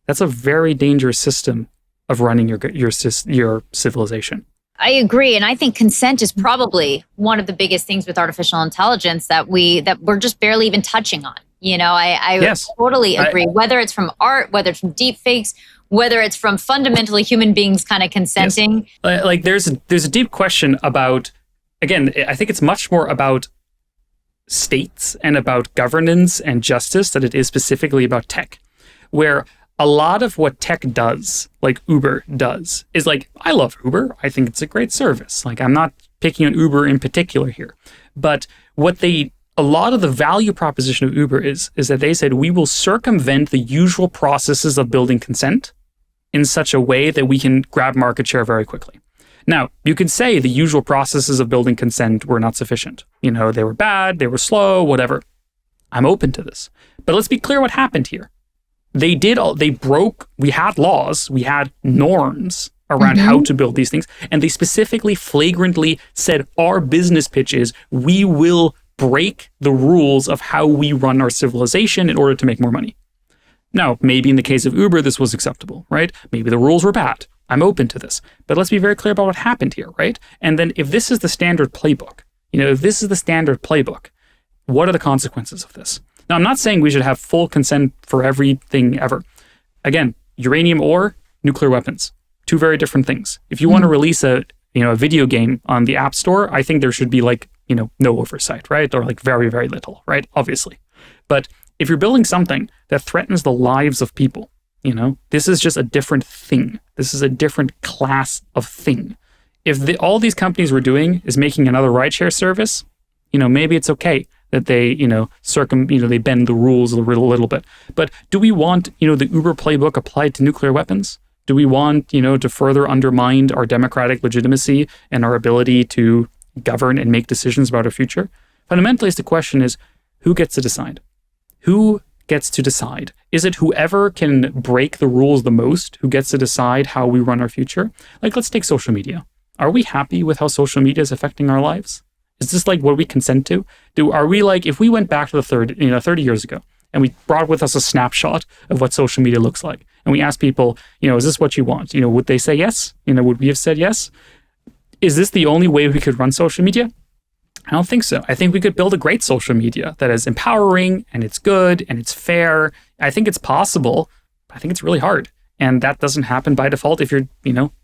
that's a very dangerous system of running your civilization. I agree. And I think consent is probably one of the biggest things with artificial intelligence that we're just barely even touching on. I totally agree. Whether it's from art, whether it's from deep fakes, whether it's from fundamentally human beings kind of consenting. Yes. There's a deep question about, again, I think it's much more about states and about governance and justice than it is specifically about tech, where a lot of what tech does, like Uber does, is like, I love Uber. I think it's a great service. Like, I'm not picking on Uber in particular here. But a lot of the value proposition of Uber is that they said, we will circumvent the usual processes of building consent in such a way that we can grab market share very quickly. Now, you could say the usual processes of building consent were not sufficient. They were bad, they were slow, whatever. I'm open to this. But let's be clear what happened here. We had laws, we had norms around how to build these things, and they specifically, flagrantly said our business pitch is, we will break the rules of how we run our civilization in order to make more money. Now, maybe in the case of Uber, this was acceptable, right? Maybe the rules were bad. I'm open to this. But let's be very clear about what happened here, right? And then if this is the standard playbook, what are the consequences of this? Now, I'm not saying we should have full consent for everything ever. Again, uranium ore, nuclear weapons, two very different things. If you want to release a video game on the App Store, I think there should be no oversight, right? Or very, very little, right? Obviously. But if you're building something that threatens the lives of people, this is just a different thing. This is a different class of thing. If all these companies were doing is making another rideshare service, maybe it's okay that they, they bend the rules a little bit. But do we want, the Uber playbook applied to nuclear weapons? Do we want, to further undermine our democratic legitimacy and our ability to govern and make decisions about our future? Fundamentally, the question is, who gets to decide? Who gets to decide? Is it whoever can break the rules the most who gets to decide how we run our future? Let's take social media. Are we happy with how social media is affecting our lives? Is this what we consent to? Are we if we went back to the 30 years ago and we brought with us a snapshot of what social media looks like, and we asked people, is this what you want? Would they say yes? Would we have said yes? Is this the only way we could run social media? I don't think so. I think we could build a great social media that is empowering and it's good and it's fair. I think it's possible, but I think it's really hard. And that doesn't happen by default if you're,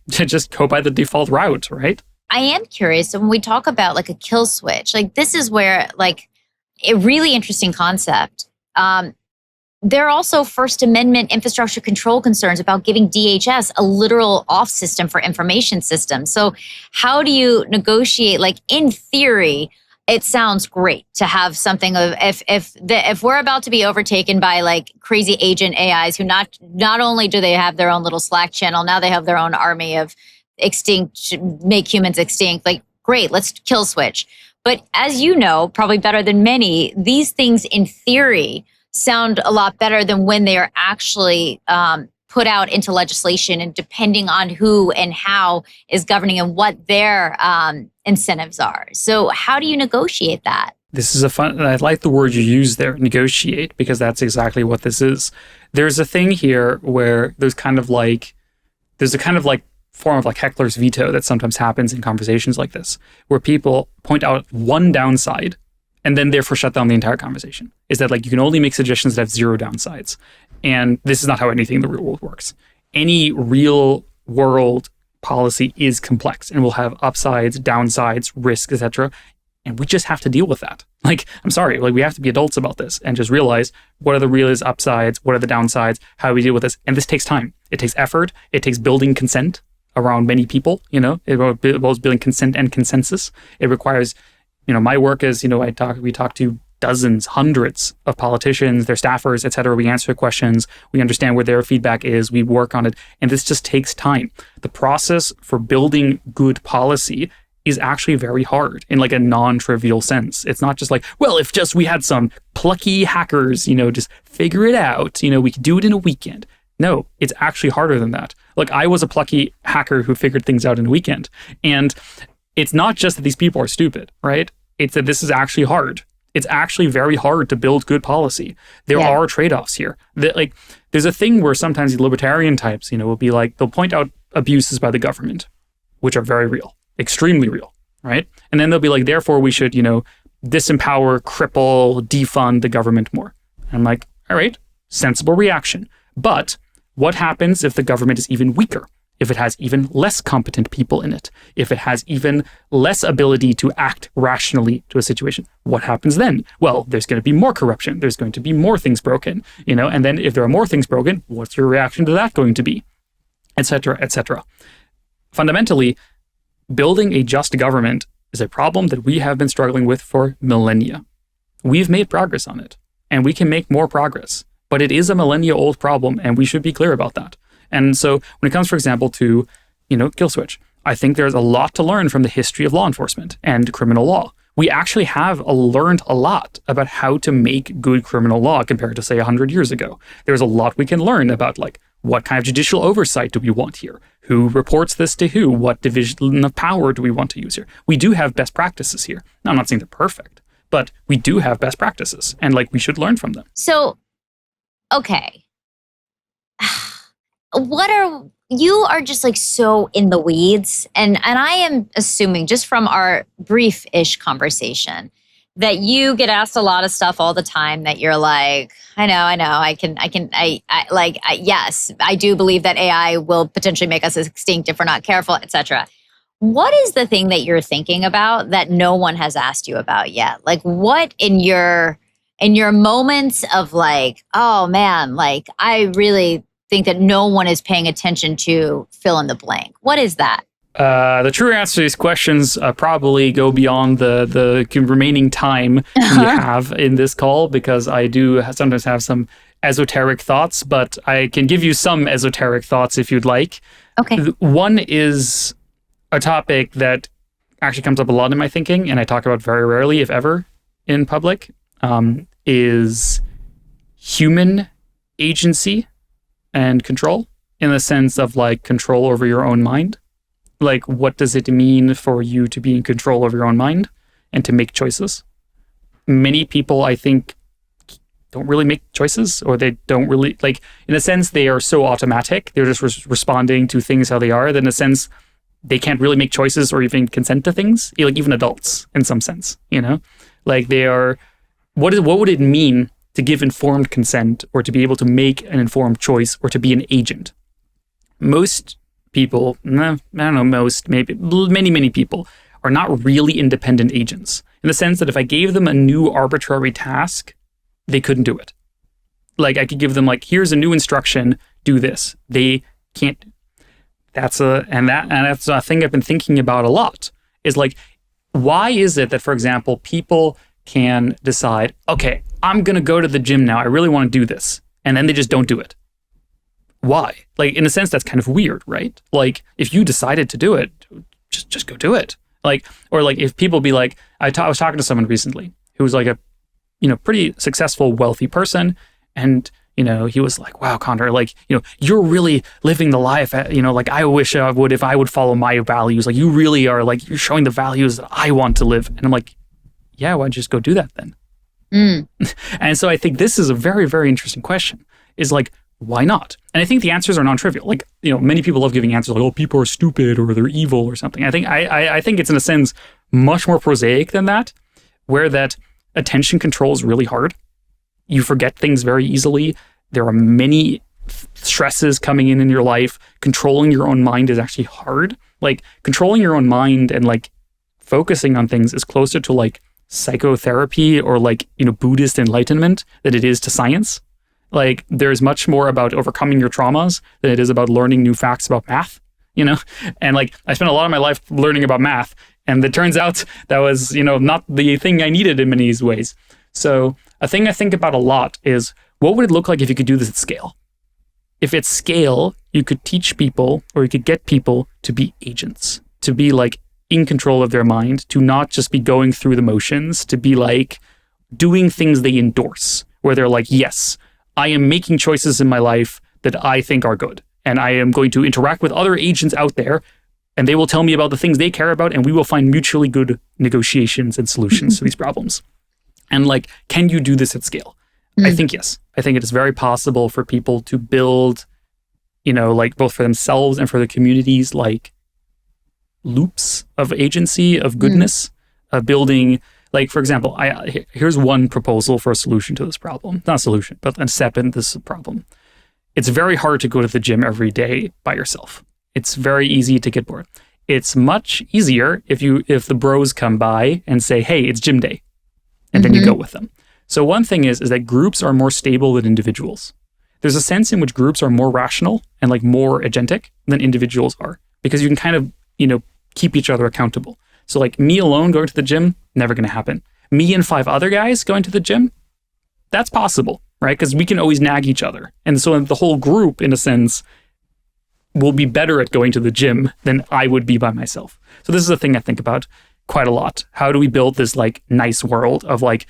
just go by the default route, right? I am curious. When we talk about a kill switch, this is where a really interesting concept. There are also First Amendment infrastructure control concerns about giving DHS a literal off system for information systems. So how do you negotiate? In theory, it sounds great to have something of if we're about to be overtaken by crazy agent AIs who not only do they have their own little Slack channel, now they have their own army of make humans extinct. Great, let's kill switch. But as you know, probably better than many, these things in theory sound a lot better than when they are actually put out into legislation, and depending on who and how is governing and what their incentives are. So how do you negotiate that? This is I like the word you use there, negotiate, because that's exactly what this is. There's a thing here where there's a kind of form of heckler's veto that sometimes happens in conversations like this, where people point out one downside and then therefore shut down the entire conversation. Is that you can only make suggestions that have zero downsides. And this is not how anything in the real world works. Any real world policy is complex and will have upsides, downsides, risks, etc. And we just have to deal with that. I'm sorry, we have to be adults about this and just realize what are the real upsides, what are the downsides, how do we deal with this? And this takes time. It takes effort. It takes building consent around many people, it involves building consent and consensus. It requires, my work is, we talk to dozens, hundreds of politicians, their staffers, et cetera. We answer questions. We understand where their feedback is. We work on it. And this just takes time. The process for building good policy is actually very hard in a non-trivial sense. It's not just if just we had some plucky hackers, just figure it out, we could do it in a weekend. No, it's actually harder than that. I was a plucky hacker who figured things out in a weekend. And it's not just that these people are stupid, right? It's that this is actually hard. It's actually very hard to build good policy. There are trade-offs here. There's a thing where sometimes the libertarian types, will be they'll point out abuses by the government, which are very real, extremely real, right? And then they'll be therefore we should, disempower, cripple, defund the government more. And I'm all right, sensible reaction. But what happens if the government is even weaker if it has even less competent people in it, if it has even less ability to act rationally to a situation, what happens then? Well, there's going to be more corruption. There's going to be more things broken, and then if there are more things broken, what's your reaction to that going to be? Et cetera, et cetera. Fundamentally, building a just government is a problem that we have been struggling with for millennia. We've made progress on it, and we can make more progress, but it is a millennia-old problem, and we should be clear about that. And so when it comes, for example, to, kill switch, I think there's a lot to learn from the history of law enforcement and criminal law. We actually have learned a lot about how to make good criminal law compared to, say, 100 years ago. There's a lot we can learn about, like, what kind of judicial oversight do we want here? Who reports this to who? What division of power do we want to use here? We do have best practices here. Now, I'm not saying they're perfect, but we do have best practices, and, like, we should learn from them. So, okay. You are just like so in the weeds, and I am assuming just from our brief-ish conversation that you get asked a lot of stuff all the time that you're like, I know, yes, I do believe that AI will potentially make us extinct if we're not careful, etc. What is the thing that you're thinking about that no one has asked you about yet? Like, what in your moments of like, oh man, like I really think that no one is paying attention to fill in the blank. What is that? The true answer to these questions probably go beyond the remaining time we have in this call, because I do sometimes have some esoteric thoughts, but I can give you some esoteric thoughts if you'd like. Okay. One is a topic that actually comes up a lot in my thinking, and I talk about very rarely, if ever, in public, is human agency and control, in the sense of like control over your own mind. Like, what does it mean for you to be in control of your own mind and to make choices? Many people, I think, don't really make choices, or they don't really, like, in a sense, they are so automatic. They're just responding to things how they are, that in a sense, they can't really make choices or even consent to things, like even adults in some sense, Like they are, what would it mean to give informed consent, or to be able to make an informed choice, or to be an agent? Most people, I don't know, maybe many people are not really independent agents, in the sense that if I gave them a new arbitrary task, they couldn't do it. Like I could give them like, here's a new instruction, do this. They can't. That's a thing I've been thinking about a lot, is like, why is it that, for example, people can decide, okay, I'm going to go to the gym now. I really want to do this. And then they just don't do it. Why? Like, in a sense, that's kind of weird, right? Like, if you decided to do it, just go do it. Like, or like if people be like, I was talking to someone recently who was like a, pretty successful, wealthy person. And, he was like, wow, Connor, like, you're really living the life, like I wish I would, if I would follow my values. Like, you really are, like, you're showing the values that I want to live. And I'm like, yeah, why don't you just go do that then? And so I think this is a very, very interesting question, is like, why not? And I think the answers are non-trivial. Like, many people love giving answers like, oh, people are stupid or they're evil or something. I think it's in a sense much more prosaic than that, where that attention control is really hard. You forget things very easily. There are many stresses coming in your life. Controlling your own mind is actually hard. Like, controlling your own mind and like focusing on things is closer to like psychotherapy or like, Buddhist enlightenment than it is to science. Like, there's much more about overcoming your traumas than it is about learning new facts about math, And like, I spent a lot of my life learning about math, and it turns out that was, not the thing I needed in many ways. So a thing I think about a lot is, what would it look like if you could do this at scale? If at scale, you could teach people, or you could get people to be agents, to be like in control of their mind, to not just be going through the motions, to be like doing things they endorse, where they're like, yes, I am making choices in my life that I think are good, and I am going to interact with other agents out there, and they will tell me about the things they care about, and we will find mutually good negotiations and solutions to these problems. And like, can you do this at scale? I think yes. I think it is very possible for people to build, like both for themselves and for the communities, like loops of agency, of goodness, building. Like, for example, here's one proposal for a solution to this problem. Not a solution, but a step in this problem. It's very hard to go to the gym every day by yourself. It's very easy to get bored. It's much easier if the bros come by and say, hey, it's gym day. And then you go with them. So one thing is that groups are more stable than individuals. There's a sense in which groups are more rational and like more agentic than individuals are, because you can kind of, keep each other accountable. So like me alone going to the gym, never going to happen. Me and 5 other guys going to the gym, that's possible, right? Because we can always nag each other. And so the whole group, in a sense, will be better at going to the gym than I would be by myself. So this is a thing I think about quite a lot. How do we build this like nice world of like,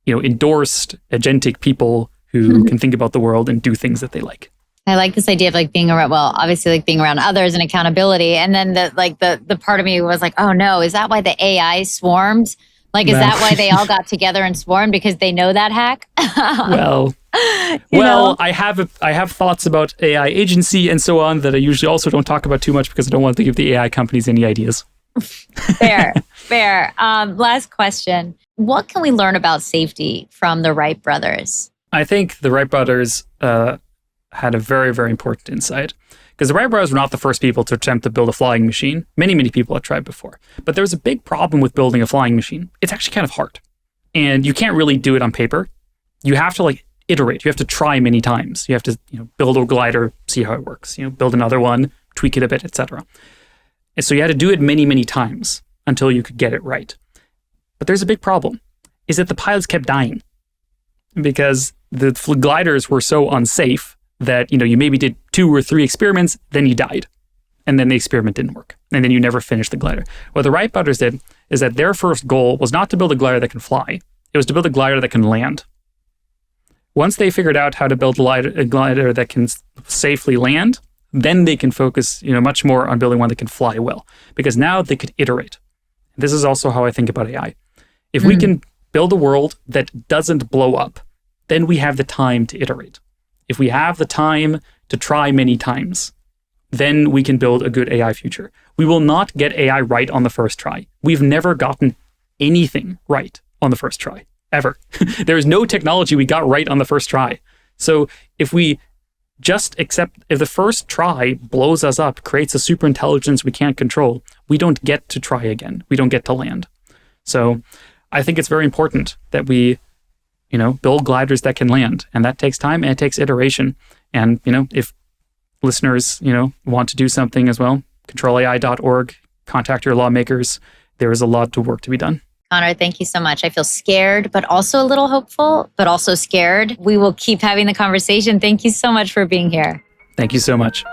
endorsed agentic people who can think about the world and do things that they like? I like this idea of like being around, obviously like being around others and accountability. And then the part of me was like, oh no, is that why the AI swarmed? Like, is that why they all got together and swarmed, because they know that hack? Well, I have thoughts about AI agency and so on that I usually also don't talk about too much because I don't want to give the AI companies any ideas. Fair. Last question. What can we learn about safety from the Wright brothers? I think the Wright brothers had a very, very important insight, because the Wright brothers were not the first people to attempt to build a flying machine. Many, many people had tried before. But there was a big problem with building a flying machine. It's actually kind of hard. And you can't really do it on paper. You have to like iterate. You have to try many times. You have to build a glider, see how it works. Build another one, tweak it a bit, etc. And so you had to do it many, many times until you could get it right. But there's a big problem, is that the pilots kept dying because the gliders were so unsafe that, you maybe did 2 or 3 experiments, then you died. And then the experiment didn't work. And then you never finished the glider. What the Wright brothers did is that their first goal was not to build a glider that can fly. It was to build a glider that can land. Once they figured out how to build a glider that can safely land, then they can focus, much more on building one that can fly well, because now they could iterate. This is also how I think about AI. If we can build a world that doesn't blow up, then we have the time to iterate. If we have the time to try many times, then we can build a good AI future. We will not get AI right on the first try. We've never gotten anything right on the first try, ever. There is no technology we got right on the first try. So if we just accept, if the first try blows us up, creates a super intelligence we can't control, we don't get to try again. We don't get to land. So I think it's very important that we build gliders that can land, and that takes time and it takes iteration. And, if listeners, want to do something as well, ControlAI.org, contact your lawmakers. There is a lot of work to be done. Connor, thank you so much. I feel scared, but also a little hopeful, but also scared. We will keep having the conversation. Thank you so much for being here. Thank you so much.